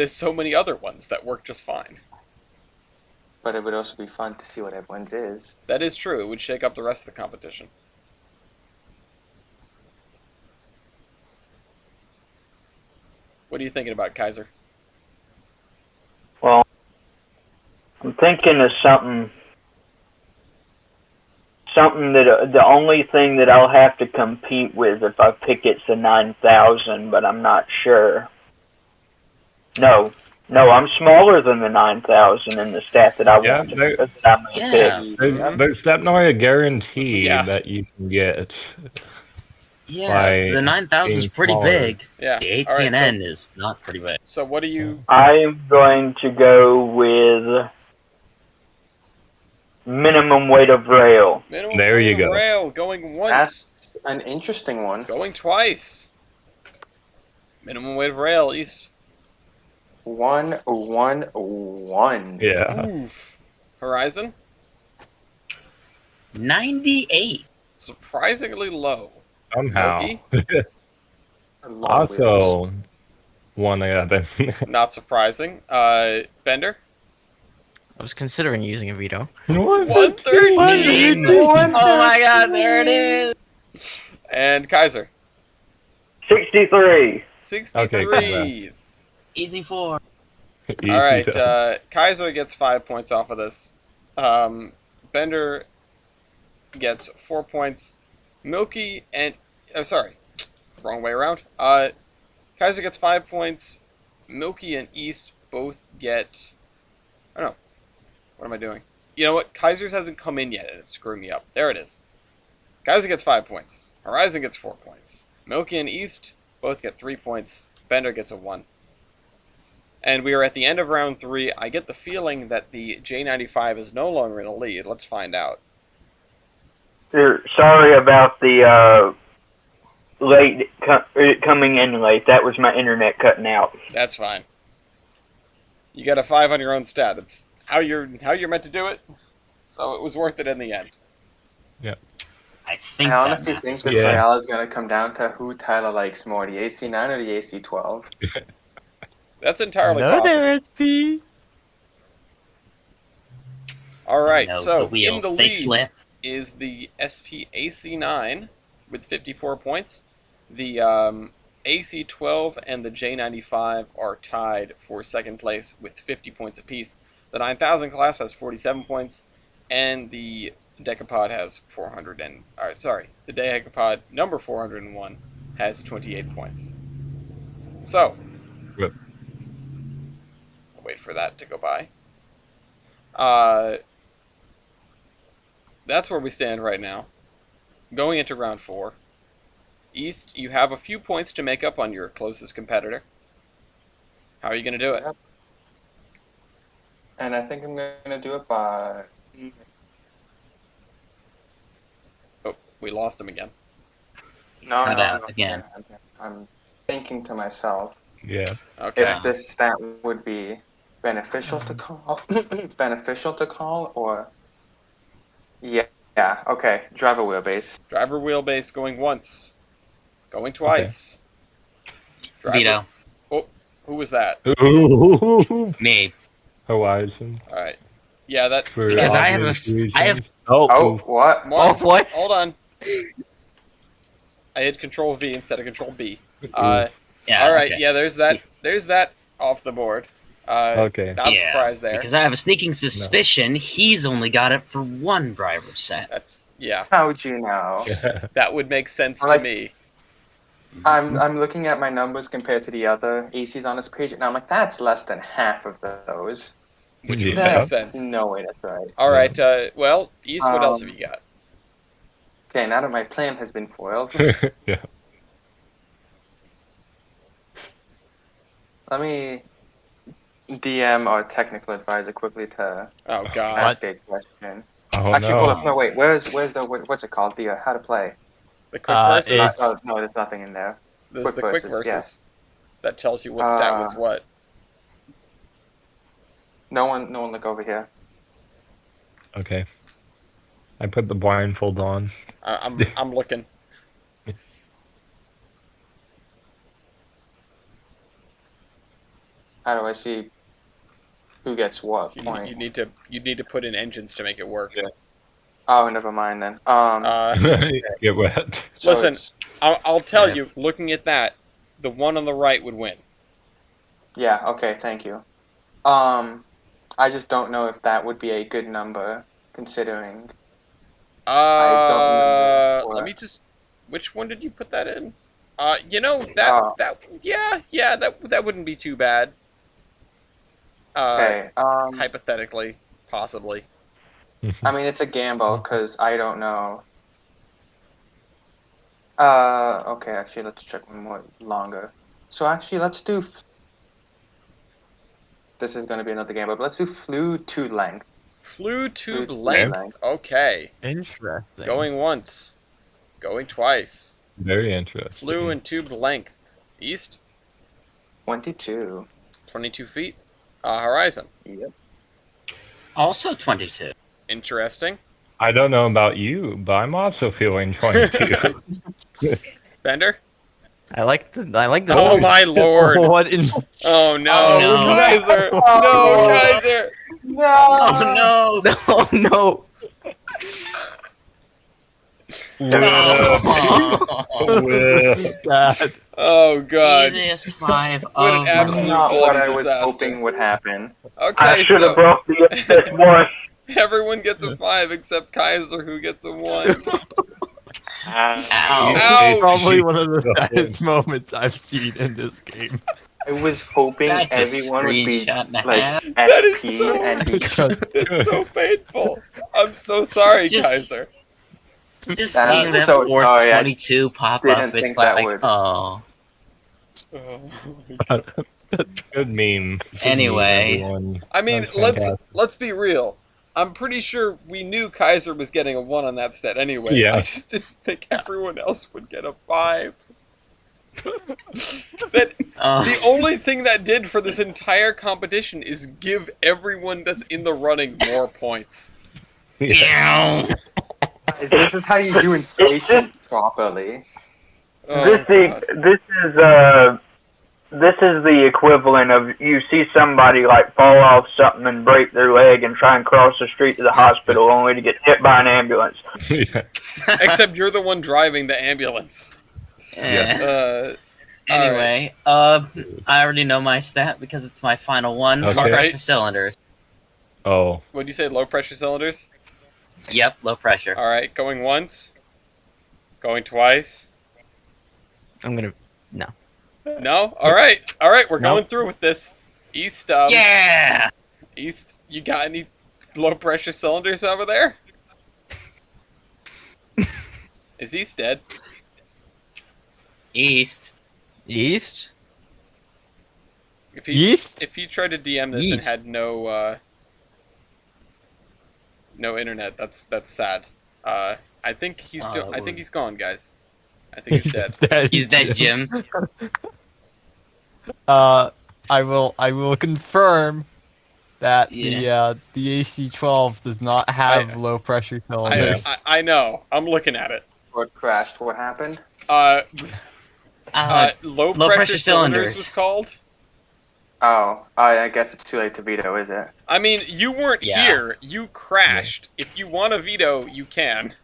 so many other ones that work just fine. but it would also be fun to see what everyone's is. That is true. It would shake up the rest of the competition. What are you thinking about, Kaiser? well, I'm thinking of something that the only thing that I'll have to compete with if I pick it's the 9000, but I'm not sure. No, I'm smaller than the 9000 in the stat that I Yeah, want to they- that I'm gonna Yeah. pick. There's definitely a guarantee Yeah. that you can get. Yeah, By the 9000 is being pretty smaller. big. Yeah. The All right, ATNN is not pretty big. So what do you? I'm going to go with minimum weight of rail. Minimum There weight you of go. rail going once, That's an interesting one. going twice. Minimum weight of rail east. 1-1-1. Yeah. Oof. Horizon 98. surprisingly low. Somehow. Milky? A lot of wheels. Also, 111. Not surprising. Bender I was considering using a veto. 113. Oh my god, there it is. And Kaiser 63. 63. Easy 4. Easy All right, to- Kaiser gets 5 points off of this. Bender gets 4 points. Milky and sorry, wrong way around. Kaiser gets 5 points. Milky and East both get. I don't know. What am I doing? You know what? Kaiser's hasn't come in yet, and it's screwing me up. There it is. Kaiser gets 5 points. Horizon gets 4 points. Milky and East both get 3 points. Bender gets a 1. And we are at the end of round 3. I get the feeling that the J95 is no longer in the lead. Let's find out. Sorry about the coming in late. That was my internet cutting out. That's fine. You got a 5 on your own stat. It's how you're meant to do it. So it was worth it in the end. I think I honestly that think math this Yeah. Royale is going to come down to who Tyler likes more, the AC9 or the AC12. That's entirely Hello possible. there, SP. All right, No, so the wheels, in the they lead slip. is the SPAC9 with 54 points. The AC12 and the J95 are tied for second place with 50 points apiece. The 9000 class has 47 points, and the Decapod has the Decapod number 401 has 28 points. So, Yep. wait for that to go by. That's where we stand right now. Going into round 4. East, you have a few points to make up on your closest competitor. How are you going to do it? Yep. And I think I'm gonna do it by. Oh, we lost him again. No, Cut no, out no, again. I'm thinking to myself Yeah. Okay. if this stat would be beneficial to call, beneficial to call, or yeah, yeah. Okay, driver wheelbase. Driver wheelbase going once. Going twice. Driver. Veto. Oh, who was that? Ooh, Me. Horizon. All right. Yeah, that. For Because I have obvious I have reasons. Oh, Oh, what? One. Oh, what? Hold on. I hit Control V instead of Control B. ooh. yeah. All right. okay. Yeah, there's that. There's that off the board. Okay. Not Yeah, surprised there. Because I have a sneaking suspicion he's only got it for one driver set. That's yeah. How'd you know? That would make sense to Like- me. I'm looking at my numbers compared to the other ACs on this page, and I'm like, that's less than half of those. Which would Yeah. make sense. No way, that's right. All right. Well, East, what else have you got? Okay, now that my plan has been foiled, Yeah. let me DM our technical advisor quickly to Oh God. ask a question. Oh Actually, hold no. up. No, wait. Where's the what's it called? The how to play? The quick verses. It's- Oh, no, there's nothing in there. This is quick the quick verses, verses. That tells you what stat was what. No one look over here. Okay. I put the blindfold on. I'm looking. How do I see who gets what You point? need to put in engines to make it work. Yeah. Oh, never mind then. Get wet. So listen. it's- I'll tell Yeah. you. Looking at that, the one on the right would win. Yeah. Okay. Thank you. I just don't know if that would be a good number considering. don't remember Let what. me just. Which one did you put that in? That that wouldn't be too bad. Okay. Hypothetically, possibly. I mean, it's a gamble because I don't know. Okay. Actually, let's check one more longer. So actually, let's do. This is going to be another gamble, but let's do fluid to length. Flue tube Fluid length. Okay. Interesting. Going once. Going twice. Very interesting. Flue and tube length. East, 22. 22 feet. Horizon. Yep. Also 22. Interesting. I don't know about you, but I'm also feeling 22. Bender. I like this. Oh my lord. What in? Oh no. Oh, no. Kaiser. No, Kaiser. Oh no! Oh no! Sad. Oh god. Easiest 5 What an of absolute Not what I was disaster. hoping would happen. Okay, I should have so brought the upset one. everyone gets a 5 except Kaiser, who gets a 1. Ow. Ow. Probably one of the saddest moments I've seen in this game. I was hoping That's a everyone would be screenshot and a like half. That is SP so- and be It's so painful. I'm so sorry, Just- Kaiser. Just I'm seeing that so fourth sorry, I 22 pop didn't up, it's think that like, would- oh. Good meme. Good Anyway. meme, everyone. I mean, That's fantastic. let's be real. I'm pretty sure we knew Kaiser was getting a 1 on that stat anyway. Yeah. I just didn't think everyone else would get a 5. That the only thing that did for this entire competition is give everyone that's in the running more points. Meow. This is how you do inflation properly. Oh, this God. this is the equivalent of you see somebody like fall off something and break their leg and try and cross the street to the hospital only to get hit by an ambulance. Yeah. Except you're the one driving the ambulance. Eh. All Anyway, I already know my stat because it's my final one. Low Okay. pressure cylinders. Oh, What'd you say? Low pressure cylinders? Yep, low pressure. All right, going once. Going twice. I'm gonna. No. All right. We're No. going through with this. East, Yeah. East, you got any low pressure cylinders over there? Is East dead? East. East? East? If he tried to DM this and East. had no internet, that's sad. I think he's I think he's gone, guys. I think he's dead. He's dead, Jim. I will confirm that Yeah. the AC-12 does not have low pressure cylinders. I know. I'm looking at it. What crashed? What happened? Low Low pressure pressure cylinders cylinders. was called. Oh, I guess it's too late to veto, is it? I mean, you weren't Yeah. here. You crashed. If you want to veto, you can.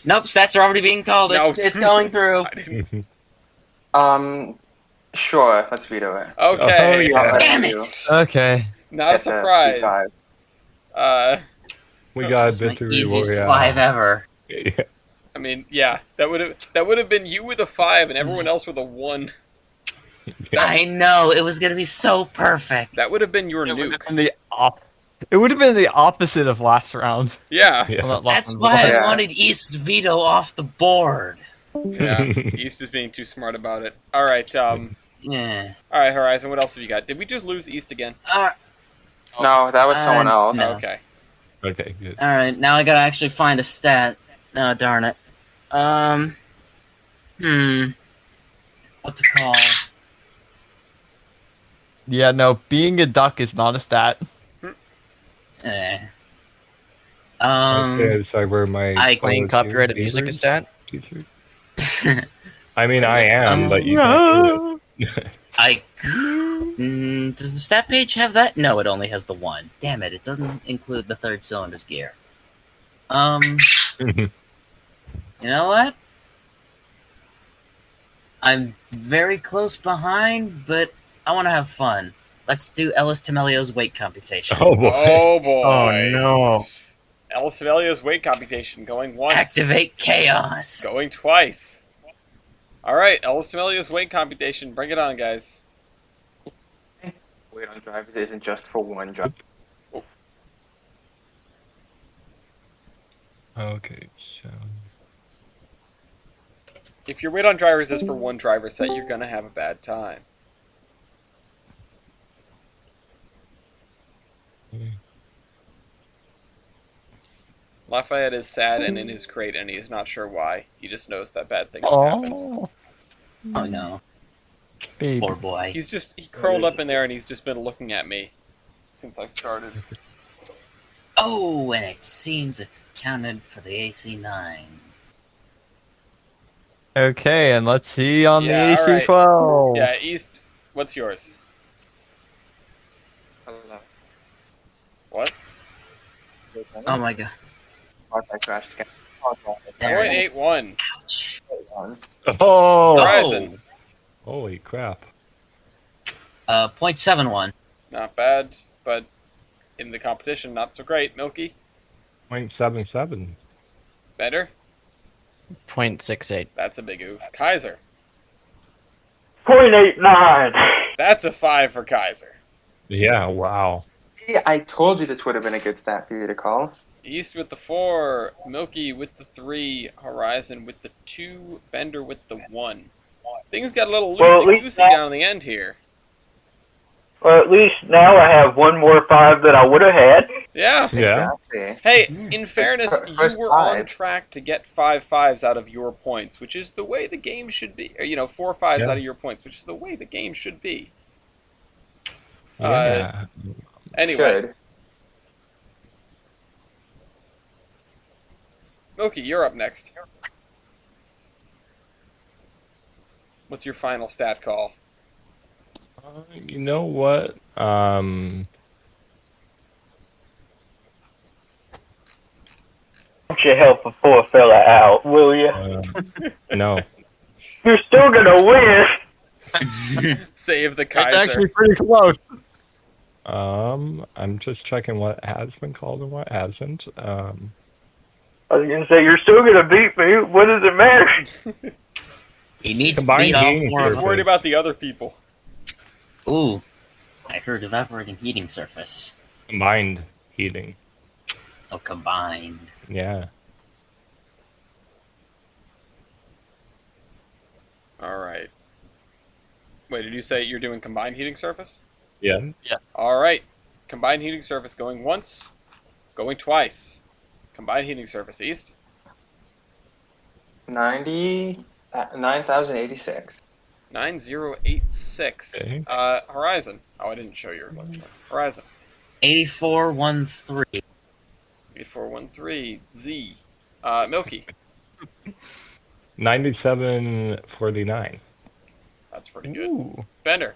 Nope, stats are already being called. No. It's going through. I didn't. Sure. Let's veto it. Okay. Oh, yeah. Damn it! Okay. Not a It's a surprise. P5. We got a That's my victory easiest royale. 5 ever. Yeah. I mean, yeah, that would have been you with a 5 and everyone else with a 1. I know, it was gonna be so perfect. That would have been your It would have nuke. been it would have been the opposite of last round. Yeah. Yeah. Well, not last That's round, why Yeah. I wanted East's veto off the board. Yeah. East is being too smart about it. All right. Yeah. All right, Horizon. What else have you got? Did we just lose East again? No, that was someone else. no. Okay. Okay, good. Alright, now I gotta actually find a stat. Oh, darn it. What to call? Yeah, no, being a duck is not a stat. Eh. I wear my I- Playing Call of copyrighted Duty music is Neighbors that? t-shirt. I mean, I am, but you can't do it. Does the stat page have that? No, it only has the one. Damn it, it doesn't include the third cylinder's gear. You know what? I'm very close behind, but I want to have fun. Let's do Ellis Temelio's weight computation. Oh boy. Oh boy. Oh no. Ellis Savelio's weight computation going once. Activate chaos. Going twice. All right, Ellis Temelio's weight computation. Bring it on, guys. Wait on drivers isn't just for one driver. Okay, so If your weight on drivers is for one driver set, you're gonna have a bad time. Lafayette is sad and in his crate, and he is not sure why. He just knows that bad things have happened. Oh, Oh no, babes. poor boy. He curled up in there, and he's just been looking at me since I started. Oh, and it seems it's counted for the AC9. Okay, and let's see on Yeah, the all right. AC-12. Yeah, East. What's yours? What? Oh my god. I crashed again. There it is. 0.81. Ouch. Oh! Horizon. Holy crap. 0.71. Not bad, but in the competition, not so great. Milky, 0.77. better. 0.68. That's a big oof. Kaiser. 0.89. That's a 5 for Kaiser. Yeah, wow. Yeah, I told you this would have been a good stat for you to call. East with the 4, Milky with the 3, Horizon with the 2, Bender with the 1. Things got a little Well, at least loosey-goosey that- down the end here. Well, at least now I have one more 5 that I would have had. Yeah. Yeah. Exactly. Hey, Mm. in fairness, First you were on 5. track to get 5 5s out of your points, which is the way the game should be. Or, 4 5s Yeah. out of your points, which is the way the game should be. Yeah. Anyway, Should. Milky, you're up next. What's your final stat call? You know what? Don't you help a poor fella out, will you? No. You're still gonna win. Save the It's Kaiser. actually pretty close. I'm just checking what has been called and what hasn't. I was gonna say you're still gonna beat me. What does it matter? He needs to Combined beat all games four He's of are- them. worried about the other people. Ooh. I heard evaporating heating surface. Combined heating. Oh, combined. Yeah. All right. Wait, did you say you're doing combined heating surface? Yeah. All right. Combined heating surface going once, going twice. Combined heating surface east. 9,086. 9086. Okay. Horizon. Oh, I didn't show your lunch one. Horizon. 8413. 8413. Z. Milky. 9749. That's pretty good. Ooh. Bender.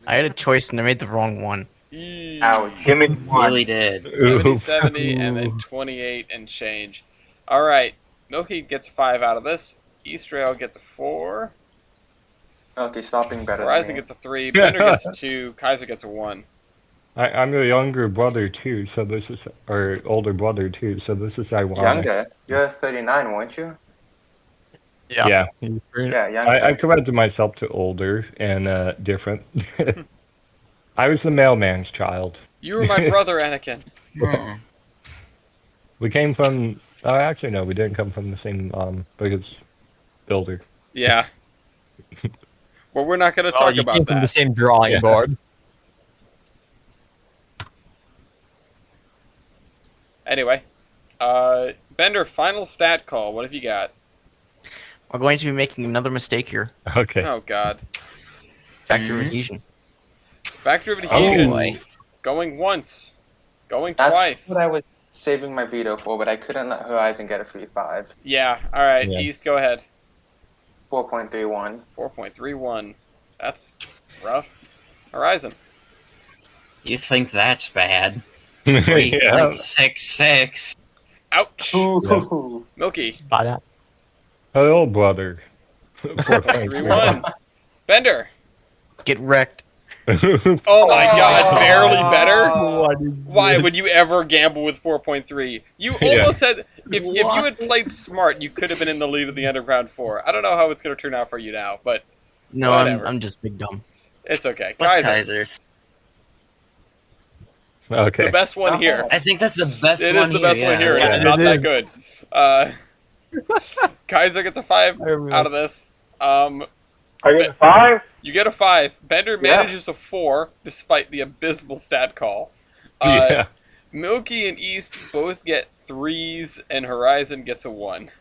I had a choice and I made the wrong one. Eee. Ouch. Give me one. Really did. 70, Oof. 70, and then 28 and change. All right. Milky gets a 5 out of this. East Rail gets a 4. Okay, stop being better Horizon than me. gets a 3. Bender gets a 2. Kaiser gets a 1. I'm the younger brother too, so this is, or older brother too, so this is ironic. Younger. You're 39, weren't you? Yeah. Yeah, younger. I corrected myself to older and different. I was the mailman's child. You were my brother, Anakin. Hmm. We came from. Oh, actually, no, we didn't come from the same because builder. Yeah. Well, we're not going to Oh, talk you about came from the that. same drawing Yeah. board. Anyway. Bender, final stat call. What have you got? We're going to be making another mistake here. Okay. Oh, God. Factor Mhm. adhesion. Factor of Oh adhesion. boy. Going once. Going That's twice. what I was saving my veto for, but I couldn't let Horizon get a free 5. Yeah. All right. Yeah. East, go ahead. 4.31. 4.31. That's rough. Horizon. You think that's bad? yeah. 3.66. Ouch. Ooh. Milky. Bada. Hello, brother. 4.31. Bender. Get wrecked. Oh my God. Barely better. What is Why this? would you ever gamble with 4.3? You Yeah. almost had. If you had played smart, you could have been in the lead of the end of round 4. I don't know how it's going to turn out for you now, but No, Whatever. I'm just big dumb. it's okay. What's Kaiser, Kaiser's? Okay. the best one here. I think that's the best It one is the best here, one here, and yeah. it's Yeah, not it that is. good. Kaiser gets a 5 out of this. I get a 5? You get a 5. Bender Yeah. manages a 4, despite the abysmal stat call. Yeah. Milky and East both get 3s, and Horizon gets a 1.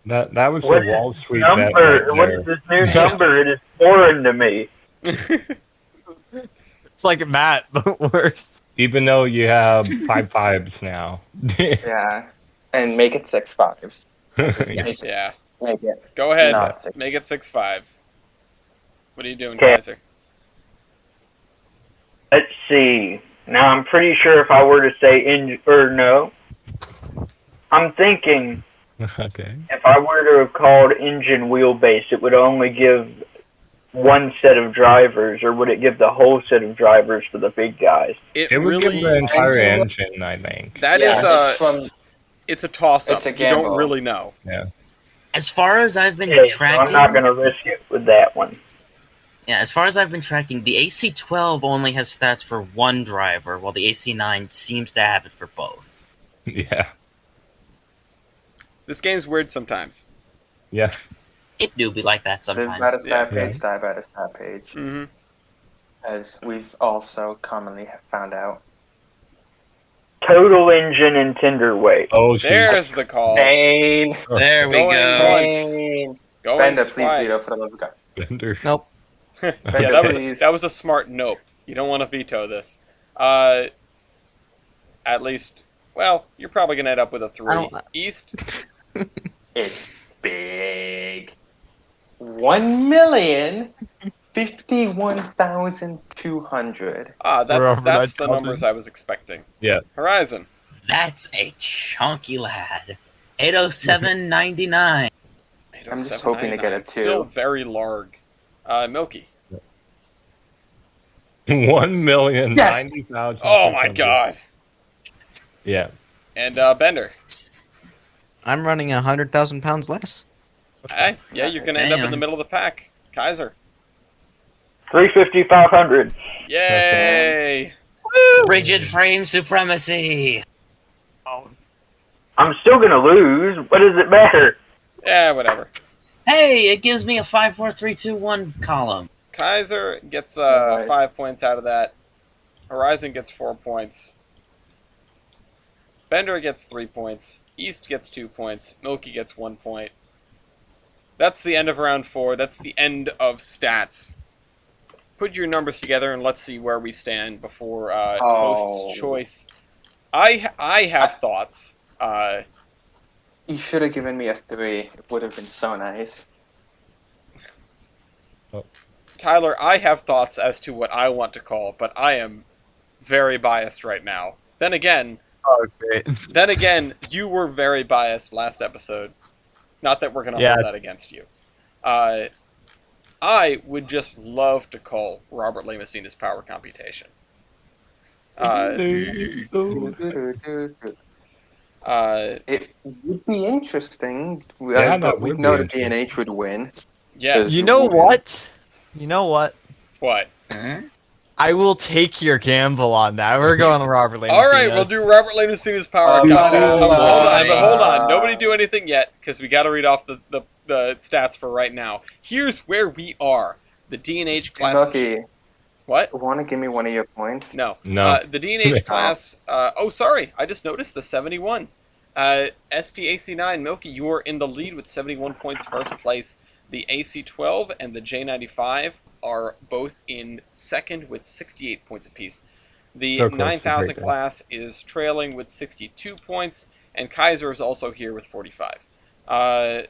That was What's the Wall this Street bet number? right What there. is this new number? It is foreign to me. It's like Matt, but worse. Even though you have 5 5s now. Yeah. And make it 6 5s. Yes. Yeah. Make it. Go ahead. Not 6. Make it 6 5s. What are you doing, Okay. Kaiser? Let's see. Now I'm pretty sure if I were to say no, I'm thinking Okay. if I were to have called engine wheelbase, it would only give one set of drivers, or would it give the whole set of drivers for the big guys? It It would really. give the entire Engine- engine, I think. That Yeah, is it's from it's a toss-up. It's a You don't gamble. really know. As far as I've been Okay, so tracking, I'm not going to risk it with that one. yeah, as far as I've been tracking, the AC-12 only has stats for one driver, while the AC-9 seems to have it for both. Yeah. This game's weird sometimes. Yeah. It do be like that live sometimes. by the stat Yeah. page, die by the stat page, Mm-hmm. as we've also commonly found out. Total engine and tender weight. Oh, she's There's the call. Bane! There we Going go. once. Bane! Going Bender, please veto twice. for the love of God. Bender. Nope. Yeah, Bender, that was please. that was a smart nope. You don't want to veto this. At least, well, you're probably gonna end up with a 3. I don't- East. It's big. 1,051,200. Ah, We're that's over that's the 9,000. numbers I was expecting. Yeah. Horizon. That's a chunky lad. 807.99. I'm just hoping to get a 2. Still very large. Milky. 1,090,000. Oh my God. Yeah. And Bender. I'm running 100,000 pounds less. Yeah, you're gonna end up in Damn. the middle of the pack. Kaiser. 350, 500. Yay! Rigid frame supremacy. I'm still gonna lose. What does it matter? Yeah, whatever. Hey, it gives me a 5, 4, 3, 2, 1 column. Kaiser gets Right. 5 points out of that. Horizon gets 4 points. Bender gets 3 points. East gets 2 points. Milky gets 1 point. That's the end of round 4. That's the end of stats. Put your numbers together and let's see where we stand before host's choice. I have thoughts. You should have given me a 3. It would have been so nice. Tyler, I have thoughts as to what I want to call, but I am very biased right now. Then again, Oh, great. you were very biased last episode. Not that we're going to Yeah. hold that against you. I would just love to call Robert Lee Messina's power computation. It would be interesting. Yeah, that but we would know be that DNH would win. Yes. You know what? You know what? What? I will take your gamble on that. We're going to Robert Lane. All right, we'll do Robert Lee Messina's power Oh, computation. no. Hold on. Nobody do anything yet, because we got to read off the stats for right now. Here's where we are. The DNH class. Lucky, What? want to give me one of your points? No. No. The DNH class. Oh, sorry. I just noticed the 71. SPAC9 Milky, you are in the lead with 71 points, first place. The AC12 and the J95 are both in second with 68 points apiece. The So close to 9000 breaking. class is trailing with 62 points, and Kaiser is also here with 45. I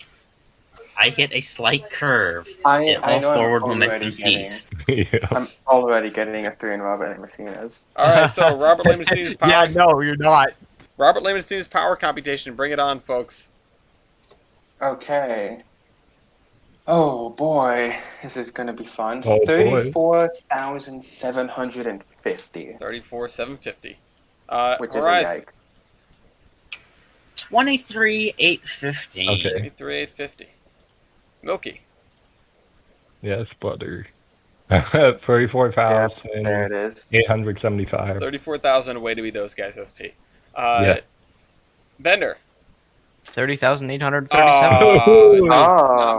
hit a slight curve. I All know I'm forward already momentum getting- ceased. Yeah. I'm already getting a 3 in Robert Messina's. All right, so Robert Lee Messina's power. Yeah, no, you're not. Robert Lee Messina's power computation. Bring it on, folks. Okay. Oh boy, this is gonna be fun. Oh, boy. 34,750, 34,750. which Horizon. is a yikes. 23,850. Okay. 23,850. Milky. Yes, brother. Yeah, 34,875. there it is. 34,000 away to be those guys, SP. Yeah. Bender. 30,837. Oh.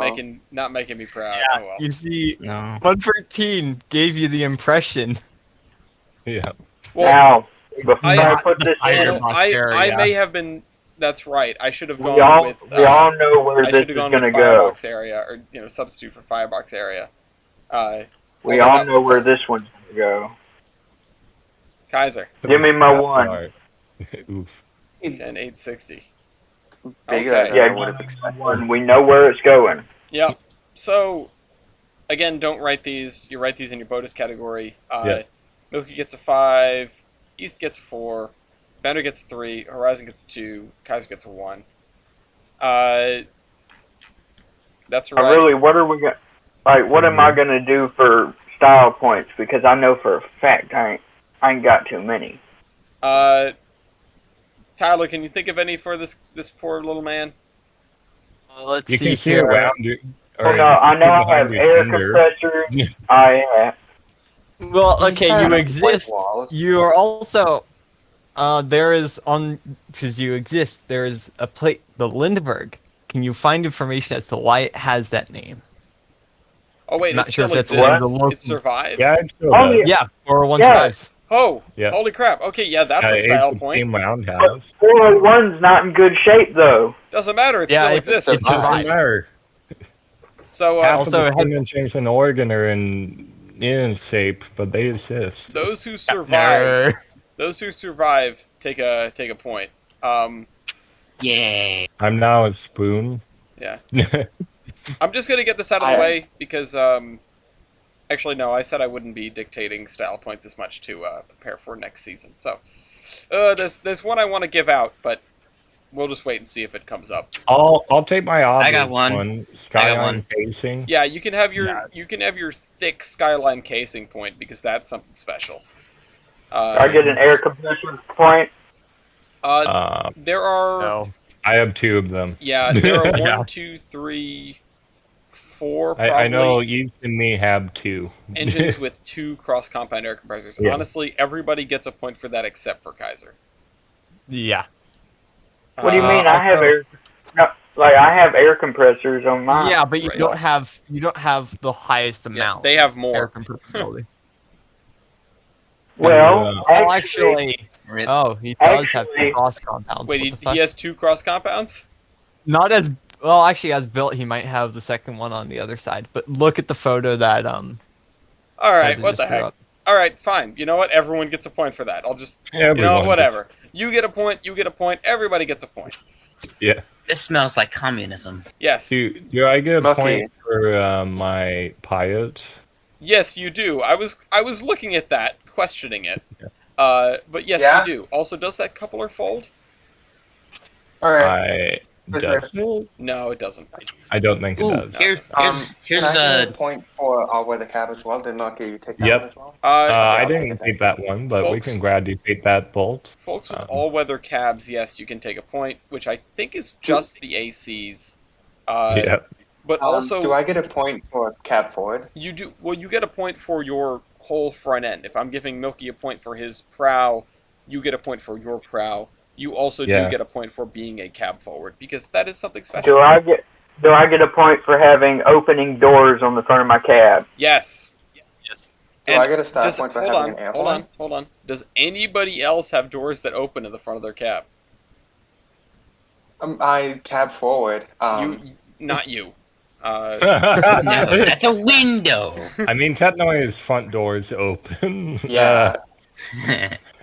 Not making me proud. Yeah, Oh well. you see, No. 113 gave you the impression. Yeah. Well, Now, before I- I put this higher in, box I area. may have been. That's right. I should have we gone all with. we all know where I this should is have gone going to with go. Firebox area, or substitute for Firebox area. We although all that was know where close. this one's going to go. Kaiser. Give me my one. Alright. Oof. 10,860. Bigger Okay. than Yeah, I give would me have my expected. one. We know where it's going. Yep. So, again, don't write these. You write these in your bonus category. Yeah. Milky gets a 5. East gets a 4. Bender gets a 3. Horizon gets a 2. Kaiser gets a 1. That's right. What are we going? Like, what am I going to do for style points? Because I know for a fact I ain't got too many. Tyler, can you think of any for this poor little man? Let's You see can see here. around you. Oh no, I know I have air compressor. I Well, okay, Yeah, you white exist. walls. You are also. There is on because you exist. There is a plate, the Lindbergh. Can you find information as to why it has that name? Oh wait, Not it sure still if that's exists. the local- It survives. Yeah, it's still Oh, does. yeah. Yeah, 401 Yeah. drives. Oh, Yeah. holy crap. Okay, yeah, that's a It's style the point. same roundhouse. 401's not in good shape though. Doesn't matter. It Yeah, still it exists. survives. Doesn't matter. So Half also, of it the has- dimensions in Oregon are in shape, but they exist. those who survive, Nerd. those who survive, take a point. Yay. I'm now a spoon. Yeah. I'm just gonna get this out of the way because actually no, I said I wouldn't be dictating style points as much to prepare for next season. So there's one I want to give out, but we'll just wait and see if it comes up. I'll take my obvious got one. Skyline one. Casing. Yeah, you can have your thick skyline casing point because that's something special. I get an air compressor point. There are No. I have 2 of them. yeah, there are Yeah. 1, 2, 3, 4 probably I know you and me have 2. engines with 2 cross-compound air compressors. Yeah. Honestly, everybody gets a point for that except for Kaiser. Yeah. What do you Uh, mean? I have also- air. No, like I have air compressors on mine. Yeah, but you Right. don't have the highest Yeah, amount. they have of more. air compressibility. Well, Oh, actually, actually, oh, he does have actually- cross compounds. Wait, What the fuck? he has 2 cross-compounds? Not as well. Actually, as built, he might have the second one on the other side. But look at the photo that All right, Kaiser what just the threw heck? up. All right, fine. You know what? Everyone gets a point for that. I'll just, you know, Everyone whatever. You get a point. You get a point. Everybody gets a point. Yeah. This smells like communism. Yes. Do I get a Lucky. point for my Pyotes? Yes, you do. I was looking at that, questioning it. But yes, Yeah? you do. Also, does that coupler fold? All right. Does it? No, it doesn't. I don't think it Ooh, does. here's Can I get a point for weather cab as well? Did Lucky you take that Yep. one as well? I I'll take didn't it then. take that one, but we Folks- can graduate that bolt. Folks with Um, all-weather cabs, yes, you can take a point, which I think is just the ACs. Yep. But also, do I get a point for cab forward? you do. Well, you get a point for your whole front end. If I'm giving Milky a point for his prow, you get a point for your prow. You also Yeah. do get a point for being a cab forward because that is something special. do I get a point for having opening doors on the front of my cab? Yes. Yes. Do I get a star point for hold having on, an hold airfoil? on, hold on. Does anybody else have doors that open in the front of their cab? I cab forward. Not you. No, that's a window. I mean, Technoi's front door's open. Yeah.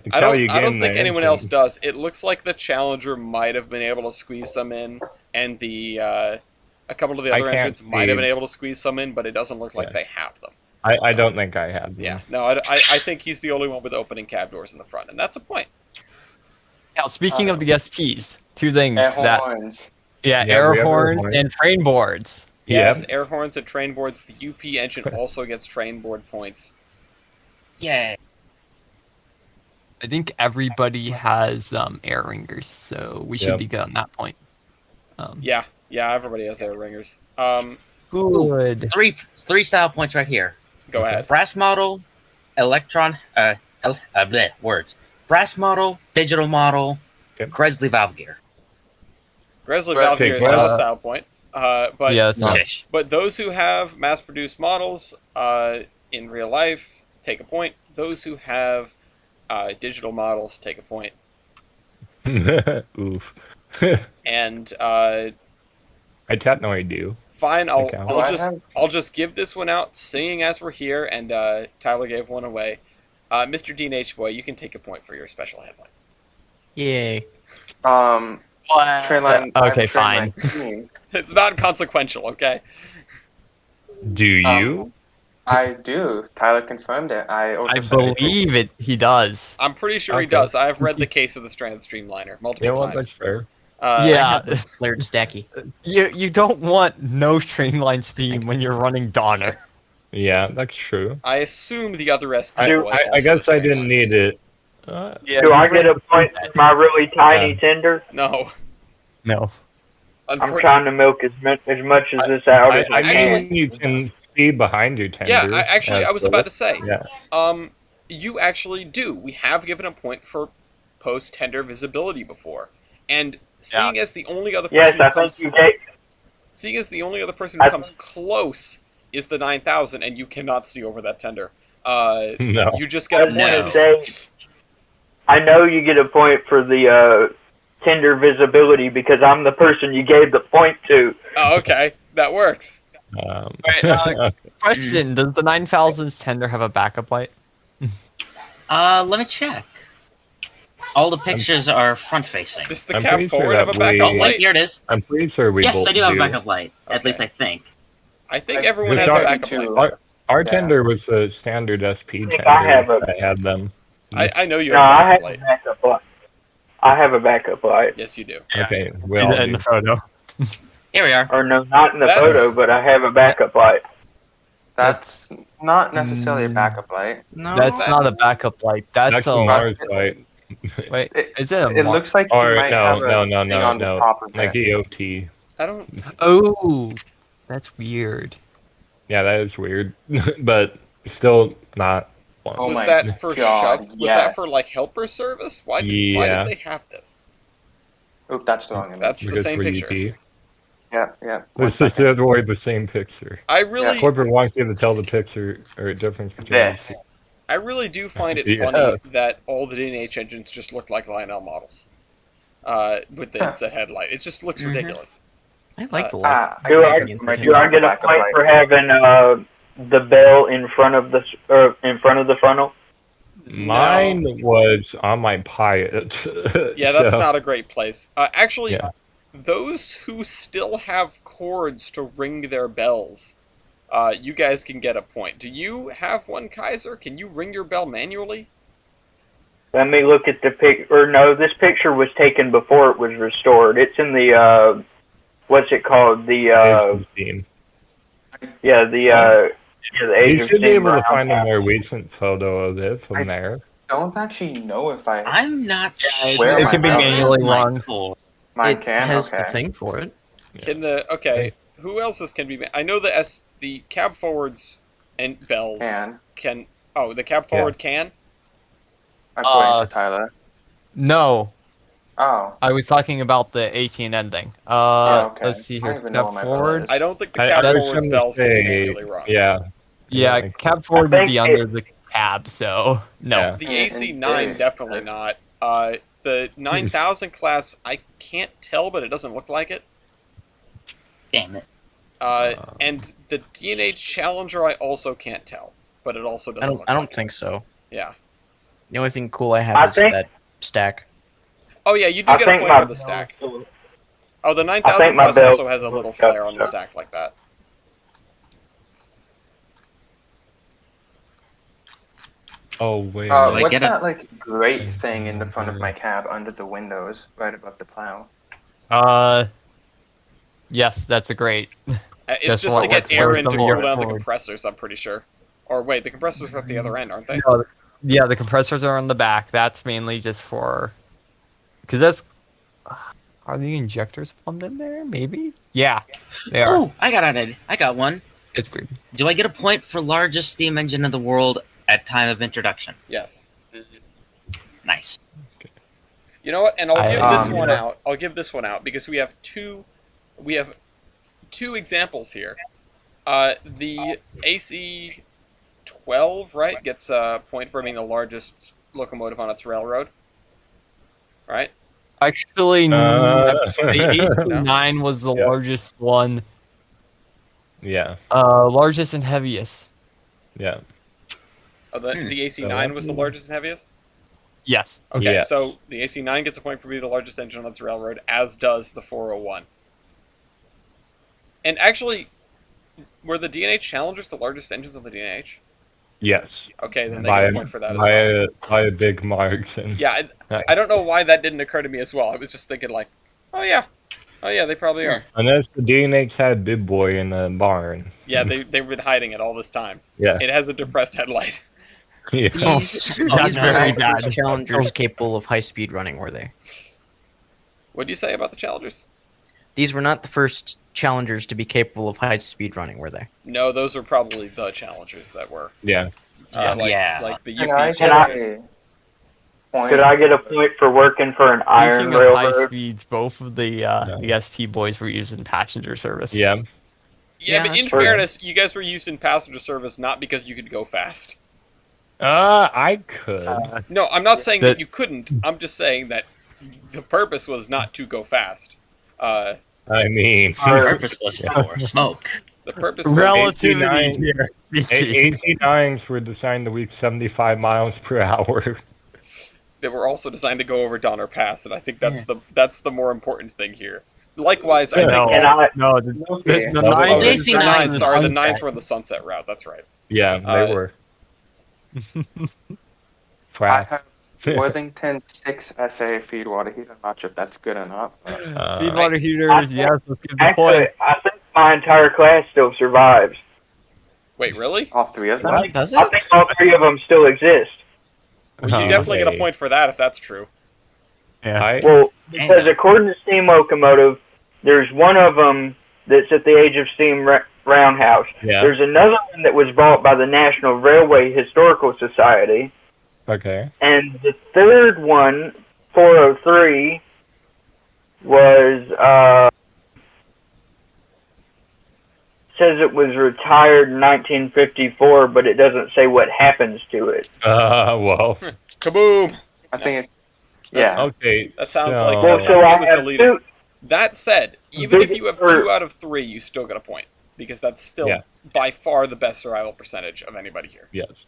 It's I how don't. you I get don't in think there, anyone so- else does. It looks like the Challenger might have been able to squeeze some in, and the a couple of the I other can't engines might have been see- able to squeeze some in, but it doesn't look like Yeah. they have them. I don't think I have them. Yeah. No, I think he's the only one with opening cab doors in the front, and that's a point. Now, speaking of the SPs, 2 things Air that horns. yeah, Yeah, air we have air horns horns. and train boards. Yes, Yep. air horns and train boards. The UP engine also gets train board points. Yay. I think everybody has air ringers, so we should Yep. be good on that point. Yeah, everybody has air ringers. Good. Three style points right here. Go ahead. Brass model, electron, words. Brass model, digital model, Yep. Gresley valve gear. Gresley Right, valve gear is okay, not a well, style point. But Yeah, it's not. Shish. But those who have mass-produced models in real life take a point. Those who have digital models take a point. Oof. And I Technoi do. fine, Okay. I'll just give this one out, seeing as we're here, and Tyler gave one away. Mr. Dean H. Boy, you can take a point for your special headline. Yay. Train line. Okay, train fine. line team. It's not consequential, okay? Do you? I do. Tyler confirmed it. I also I said it. believe it. He does. I'm pretty sure he Okay. does. I've read the case of the Stranded Streamliner multiple Yeah, well, that's times. fair. Yeah. Flared stacky. You don't want no streamline steam when you're running Donner. Yeah, that's true. I assume the other SP I, boy I also guess I has didn't streamlines. need it. Do I get a point for my really tiny tender? No. No. I'm trying to milk as much as this out as I I can. mean, you can see behind your tender. Yeah, I was about to say. Yeah. You actually do. We have given a point for post-tender visibility before. And seeing as the only other Yes, person I who think comes you gave. seeing as the only other person who comes close is the 9000 and you cannot see over that tender. No. You just get a I was point. gonna say, I know you get a point for the tender visibility because I'm the person you gave the point to. Oh, okay. That works. Right, question: does the 9000's tender have a backup light? Let me check. All the pictures are front facing. Does the I'm cab pretty sure forward have a that backup we- Oh, light? here it is. I'm pretty sure we Yes, both I do have a do. backup light. At Okay. least I think. I think Like, everyone the has a shot- backup too. light. Our tender was the standard SP tender. I have a- I had them. I know you No, have a I backup have a light. backup light. I have a backup light. Yes, you do. Okay, we See all that in do. the photo. Here we are. Or no, not in the That's- photo, but I have a backup light. That's not necessarily a backup light. No. That's not a backup light. That's That's a the Mars light. wait. It, Is it a it Mar- looks like you Or might no, have a no, no, thing no, on the no. top of Like it. EOT. I don't. Oh, That's weird. Yeah, that is weird, but still not one. Oh Was my that for God, shove? Was that yes. for like helper service? Why did Yeah. they have this? Oop, that's the wrong image. That's the Because same we're picture. EP. Yeah. One It's just second. literally the same picture. I really, Corporate wants you to tell the picture or difference between This. I really do find it Yeah. funny that all the DNH engines just look like Lionel models. With the inset headlight, it just looks Mhm. ridiculous. I like the look. I Do think I, it might do I get a backup point light. for having the bell in front of the funnel? Mine was on my Pilot. Yeah, that's so, not a great place. Actually, Yeah. those who still have cords to ring their bells, you guys can get a point. Do you have one, Kaiser? Can you ring your bell manually? Let me look at the pic. Or no, this picture was taken before it was restored. It's in the what's it called? The Asian theme. yeah, the You Age of should be Steam able to round. find a more recent photo of it from there. Don't actually know if I. I'm not sure. Where it can be my bell manually My run. cord. Mine It can. has Okay. the thing for it. Can who else's can be? I know the cab forwards and bells Can. Oh, the cab forward can. According to Tyler. No, Oh. I was talking about the 18 ending. Okay. Let's see I here. don't even know Cab what my bell forward. is. I don't think the I cab was forwards gonna bells can be say, manually run. yeah. Yeah, like- cab forward would be think under the cab, so no. Yeah. The In AC9 theory, definitely yes. not. The 9000 class, I can't tell, but it doesn't look like it. Damn it. And the DNH Challenger, I also can't tell, but it also doesn't. I don't like think so. it. Yeah. The only thing cool I have I is think- that stack. Oh yeah, you do I get a think point my for the stack. bell- Oh, the I 9000 think my class bell- also has a little flare on the stack like that. Oh, wait. Do I What's get a- that like great thing in the front of my cab under the windows, right above the plow? Yes, that's a great. It's Just just what- to get what's air worth in to the cool more down the forward. compressors, I'm pretty sure. Or wait, the compressors are at the other end, aren't they? No, yeah, the compressors are on the back. That's mainly just for, because that's. Are the injectors plumbed in there? Maybe. Yeah, they are. Oh, I got one. It's weird. Do I get a point for largest steam engine in the world at time of introduction? Yes. Nice. You know what? And I'll give this one yeah. out. I'll give this one out because we have two examples here. The AC-12, right, gets a point for being the largest locomotive on its railroad. Right? Actually, the No. AC9 was the Yeah. largest one. Yeah. Largest and heaviest. Yeah. Oh, the AC-9 was the largest and heaviest? Yes. Okay, Yes. so the AC-9 gets a point for being the largest engine on its railroad, as does the 401. And actually, were the DNH Challengers the largest engines on the DNH? Yes. Okay, then they By get a, a point for that as by well. by a big margin. Yeah, I don't know why that didn't occur to me as well. I was just thinking like, oh yeah, they probably are. Unless the DNH had Big Boy in the barn. Yeah, they've been hiding it all this time. Yeah. It has a depressed headlight. Yeah. These That's were very not bad. first challengers capable of high speed running, were they? What do you say about the Challengers? These were not the first challengers to be capable of high speed running, were they? No, those are probably the Challengers that were. Yeah. Like the Can UP I Challengers. get a point? Could I get a point for working for an iron Speaking of high railroad? speeds, both of the SP boys were used in passenger service. Yeah. Yeah, Yeah, but in that's true. fairness, you guys were used in passenger service not because you could go fast. I could. No, I'm not saying That- that you couldn't. I'm just saying that the purpose was not to go fast. I mean, The purpose was for smoke. The purpose was Relativity 89. here. AC9s were designed to reach 75 miles per hour. they were also designed to go over Donner Pass, and I think that's the more important thing here. Likewise, I No. think. And I, No, the Okay. the Oh, nines Oh, were the AC9 designed nines, as sorry, the sunset. nines were the sunset route. That's right. Yeah, they Uh, were. I Flat. have Worthington 6 SA feed water heater. I'm not sure if that's good or not. But Feed water I heaters, think- yes, let's give the actually, point. I think my entire class still survives. Wait, really? all three of them? What? Does I it? think all three of them still exist. Well, you definitely get a point for that if that's true. Yeah. I, Well, because according to Steam Locomotive, there's one of them that's at the Age of Steam Roundhouse. Yeah. There's another one that was bought by the National Railway Historical Society. Okay. And the third one, 403, was, says it was retired in 1954, but it doesn't say what happens to it. Well. Kaboom! I think it. That's- Yeah. Okay. That sounds so- like Well, that's so what I was have deleted. two. That said, even if you have 2 out of 3, you still get a point because that's still Yeah. by far the best survival percentage of anybody here. Yes.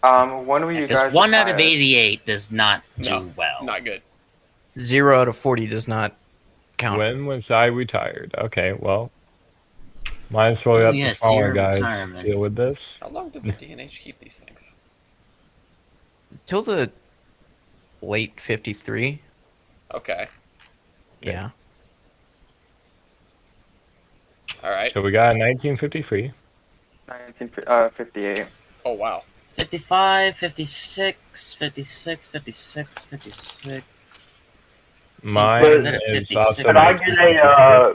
When were you Because guys 1 out of retired? 88 does not do No, well. Not good. 0 out of 40 does not count. When was I retired? Okay, well, might as well Oh, let the yes, smaller your guys retirement. deal with this. How long did the DNH keep these things? Till the late 53. Okay. Yeah. All right. So we got 1953. 1958. Oh wow. 55, 56, 56, 56, 56. Mine But- is 56. also. Can I get a,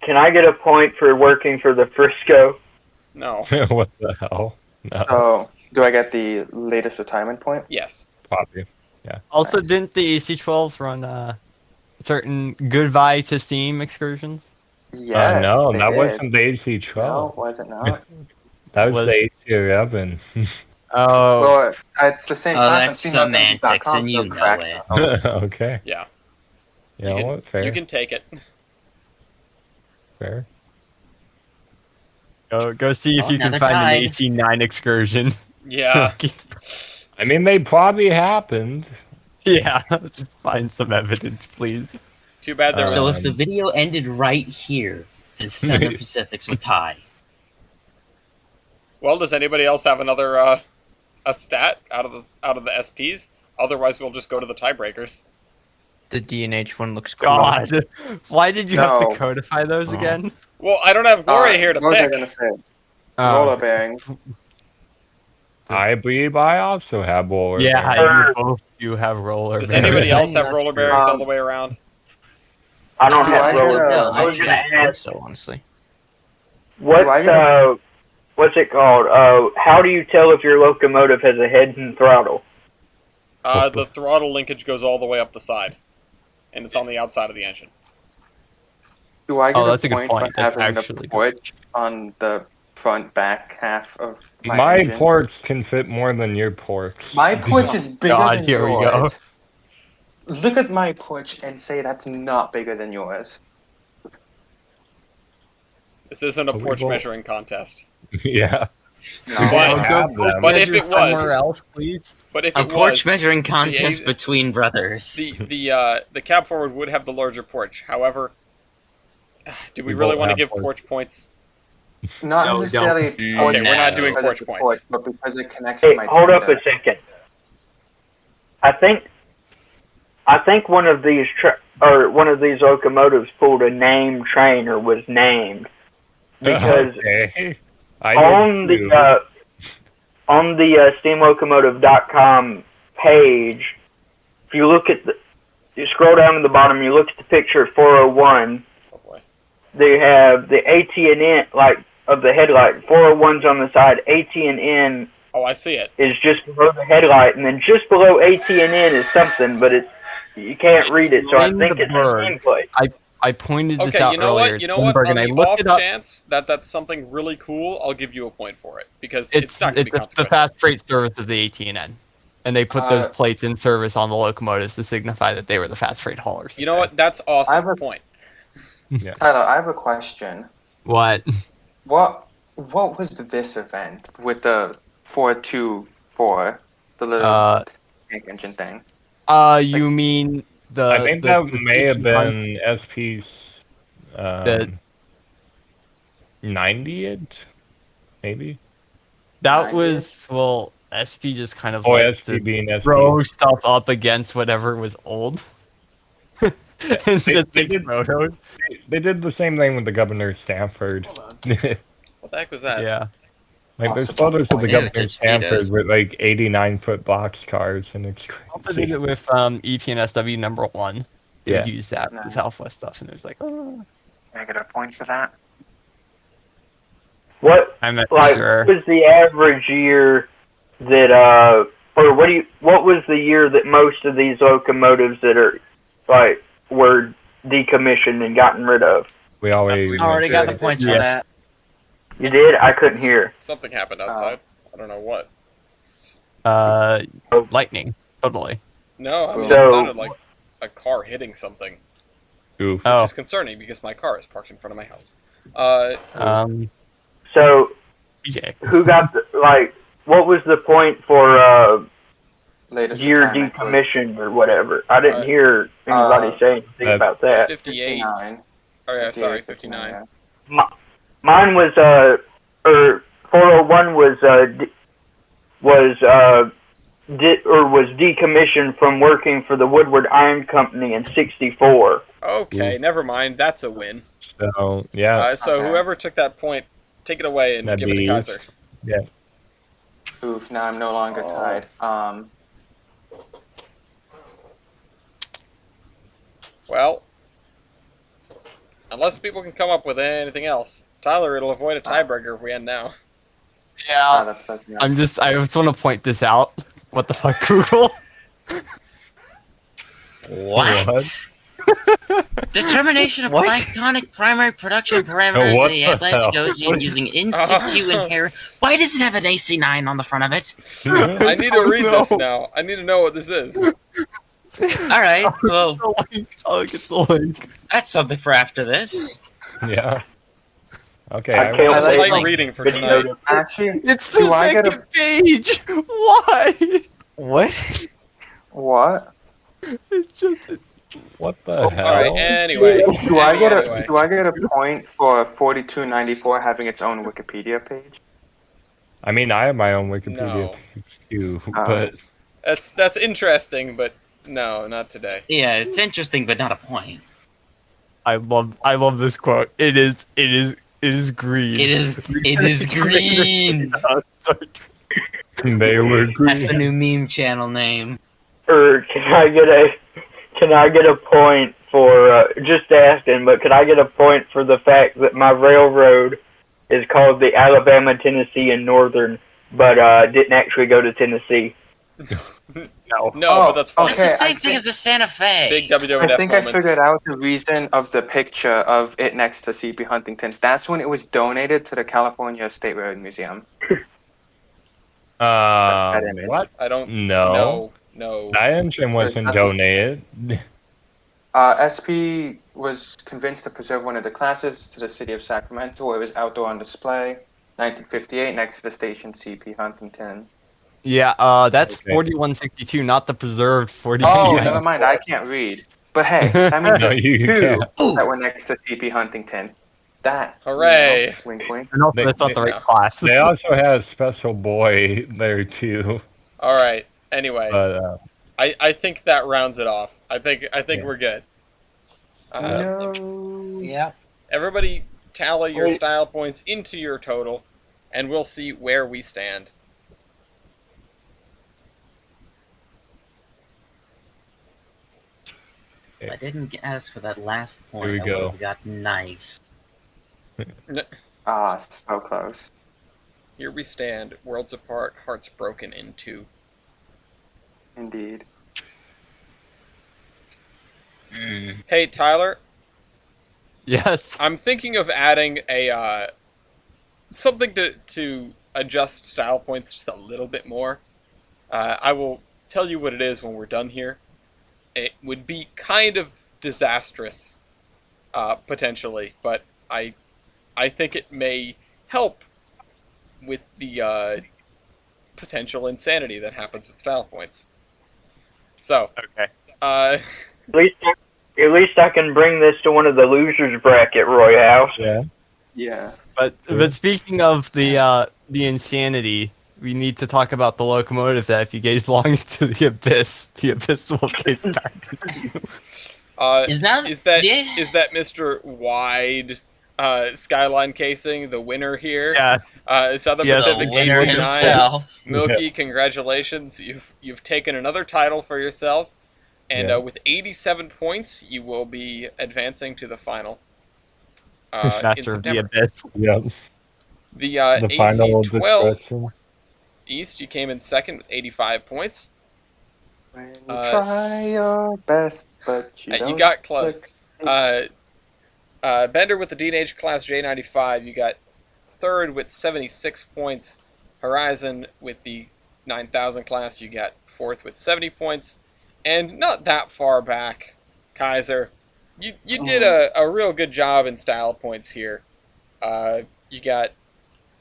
can I get a point for working for the Frisco? No. What the hell? No, So, do I get the latest retirement point? Yes. probably. Also, Nice. didn't the AC-12s run certain goodbye to Steam excursions? Yes. No, they that did. wasn't the No, AC-12. was it not? That was Was- the AC-11. Oh, Well, it's the same Oh, class. that's semantics, and you know it. Okay. Yeah. You know can, what? Fair. You can take it. Fair. go see if Oh, you can another find an tide. AC-9 excursion. Yeah. I mean, they probably happened. Yeah, just find some evidence, please. Too bad there was. So if the Um, video ended right here, then Southern Pacifics would tie. Well, does anybody else have another a stat out of the SPs? Otherwise, we'll just go to the tiebreakers. The DNH one looks cool. God, why did you have No. to codify those Oh. again? Well, I don't have Gloria here to what was I pick. gonna say? Oh. Roller bearings. I believe I also have roller Yeah, bearings. you both do have roller. Does bearings. anybody else have That's roller true. bearings all the way around? I don't Do have I roller. get a- I was I gonna think ask, so, honestly. what, Do I get what's it called? How do you tell if your locomotive has a head and throttle? The throttle linkage goes all the way up the side, and it's on the outside of the engine. Do I get Oh, that's a a good point point. for That's having actually the good. porch on the front back half of my My engine? ports can fit more than your ports. My porch is bigger God, than here we go. yours. Look at my porch and say that's not bigger than yours. This isn't a But we porch won't- measuring contest. Yeah. No. But- I have them. but if Measure it was- somewhere else, please. But if A it porch was, measuring contest A- between brothers. the cab forward would have the larger porch. However, do we We really both want to have give porch. porch points? Not No, necessarily. don't. porch Okay, we're not doing because porch it's a points. but because it connects Hey, to my hold up a tender. second. I think one of these one of these locomotives pulled a named train or was named because Okay. I on did too. the steamlocomotive.com page, if you look at you scroll down to the bottom, you look at the picture of 401. Oh boy. They have the AT and N of the headlight. 401's on the side. AT and N Oh, I see it. is just below the headlight, and then just below AT and N is something, but you can't read it. So I think it's a Lindbergh. nameplate. I pointed this Okay, out you know earlier. what? You know what? Lindbergh, On and I the looked off it up. chance that that's something really cool, I'll give you a point for it because it's not going to be the consequential. fast freight service of the AT&N, and they put those Uh, plates in service on the locomotives to signify that they were the fast freight haulers. You know what? That's I awesome. have a- Point. Tyler, I have a question. What? What was this event with the 424, the little tank engine thing? You mean the? I think the- that the may have TP1? been SP's The- 90th, maybe. That 90th? was SP just kind of Oh, liked SP to being SP. throw stuff up against whatever was old. And They- just they take did- photos. They did the same thing with the Governor Stanford. like What the heck was that? Yeah. there's photos of the Yeah, Governor it's just Stanford Speedos. with like 89-foot box cars, and it's Also did crazy. it with EPNSW #1. they would Yeah. use that for No. the Southwest stuff, and it was like, oh, I get a point for that. What I'm not like sure. what was the average year that or what was the year that most of these locomotives that are like were decommissioned and gotten rid of? We already Already got the mentioned points Yeah. for that. You did? I couldn't hear. Something happened outside. I don't know what. Lightning, totally. No, I mean, So- it sounded like a car hitting something, Oof. Oh. which is concerning because my car is parked in front of my house. So BJ. who got what was the point for Latest year retirement was decommissioned or whatever? I didn't hear anybody say anything about that. 58. 59. Oh yeah, sorry, 58, 59. yeah. Mine was or 401 was decommissioned from working for the Woodward Iron Company in '64. Okay, never mind. That's a win. So yeah, So Okay. whoever took that point, take it away and that'd give it to be Kaiser. yeah. Oof, now I'm no longer tied. Well, unless people can come up with anything else, Tyler, it'll avoid a tiebreaker if we end now. Yeah. That's I just want to point this out. What the fuck, Google? What? Determination of What? planktonic primary production parameters What of the the Atlantic hell? Ocean using in situ inherent. Why does it have an AC9 on the front of it? I need to don't read this know. now. I need to know what this is. All right, well, I'll get the link. that's something for after this. Yeah. Okay. I can't It's wait. light reading for Good tonight. notice. Actually, It's the do I get second a page. Why? What? what? It's just What the All hell? right. Anyway, Do I get anyway. do I get a point for 4294 having its own Wikipedia page? I mean, I have my own Wikipedia No. page too, Oh. but That's interesting, but no, not today. Yeah, it's interesting, but not a point. I love this quote. It is green. It is green. they were green. That's the new meme channel name. Or can I get a point for just asking? But can I get a point for the fact that my railroad is called the Alabama, Tennessee, and Northern, but didn't actually go to Tennessee? No, Oh, but that's fine. It's the Okay, same I thing as the Santa Fe. Big WWF I think I moments. figured out the reason of the picture of it next to CP Huntington. That's when it was donated to the California State Railroad Museum. image. What? I don't. No. No. That engine wasn't There's donated. SP was convinced to preserve one of the classes to the city of Sacramento, where it was outdoor on display. 1958, next to the station CP Huntington. Yeah, that's Okay. 4162, not the preserved 40. Oh, Yeah. never mind. I can't read. But hey, that means No, there's you two can't. that were next to CP Huntington. That. Hooray. You know, wink, wink. And also, They- that's not the right they- class. They also had a special boy there too. All right. Anyway, But I think that rounds it off. I think Yeah. we're good. No. Yeah. Everybody, tally your Wait. style points into your total, and we'll see where we stand. I didn't ask for that last point. Here we I go. would've got nice. Ah, so close. Here we stand, worlds apart, hearts broken in two. Indeed. Hey, Tyler, Yes. I'm thinking of adding a something to adjust style points just a little bit more. I will tell you what it is when we're done here. It would be kind of disastrous, potentially, but I think it may help with the potential insanity that happens with style points. So, Okay. At least I can bring this to one of the losers bracket, Royale. yeah. Yeah. But speaking of the insanity, we need to talk about the locomotive that if you gaze long into the abyss will gaze back. Is that yeah. is that Mr. Wide Skyline Casing the winner here? Yeah. Southern Yes. the Pacific winner AC9. himself? Milky, congratulations! You've taken another title for yourself, And Yeah. with 87 points, you will be advancing to the final in That's the September. abyss. Yep. The The final AC12 destruction. East, you came in second with 85 points. When you try your best, but you You don't got close. succeed. Bender with the D&H class J95, you got third with 76 points. Horizon with the 9000 class, you got fourth with 70 points. And not that far back, Kaiser, you did a real good job in style points here. You got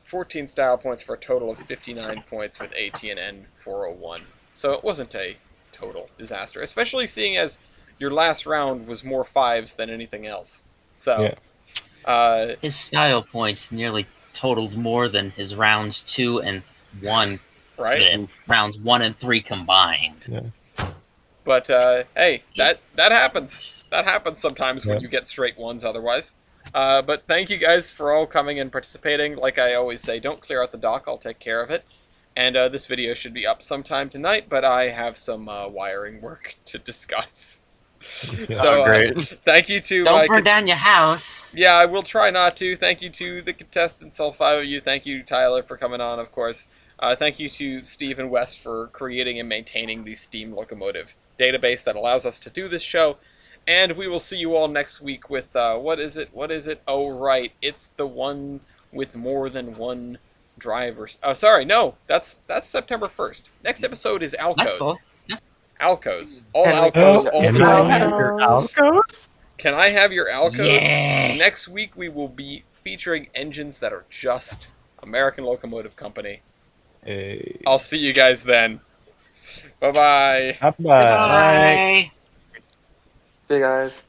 14 style points for a total of 59 points with AT&N 401. So it wasn't a total disaster, especially seeing as your last round was more fives than anything else. So, His style points nearly totaled more than his rounds 2 and 1. right? Rounds 1 and 3 combined. Yeah. But hey, that happens. That happens sometimes when Yep. you get straight ones otherwise. But thank you guys for all coming and participating. Like I always say, don't clear out the dock. I'll take care of it. And this video should be up sometime tonight, but I have some wiring work to discuss. Yeah. So Great. thank you to Don't burn down your house. Yeah, I will try not to. Thank you to the contestants, all 5 of you. Thank you, Tyler, for coming on, of course. Thank you to Steve and Wes for creating and maintaining the Steam Locomotive database that allows us to do this show. And we will see you all next week with, what is it? Oh, right. It's the one with more than one driver. Oh, sorry, no. That's September 1st. Next episode is Alcos. Alcos. All Alcos, all Can the I time. have your Alcos? Can I have your Alcos? Yeah. Next week we will be featuring engines that are just American Locomotive Company. Hey. I'll see you guys then. Bye-bye. Bye. Bye. See you guys.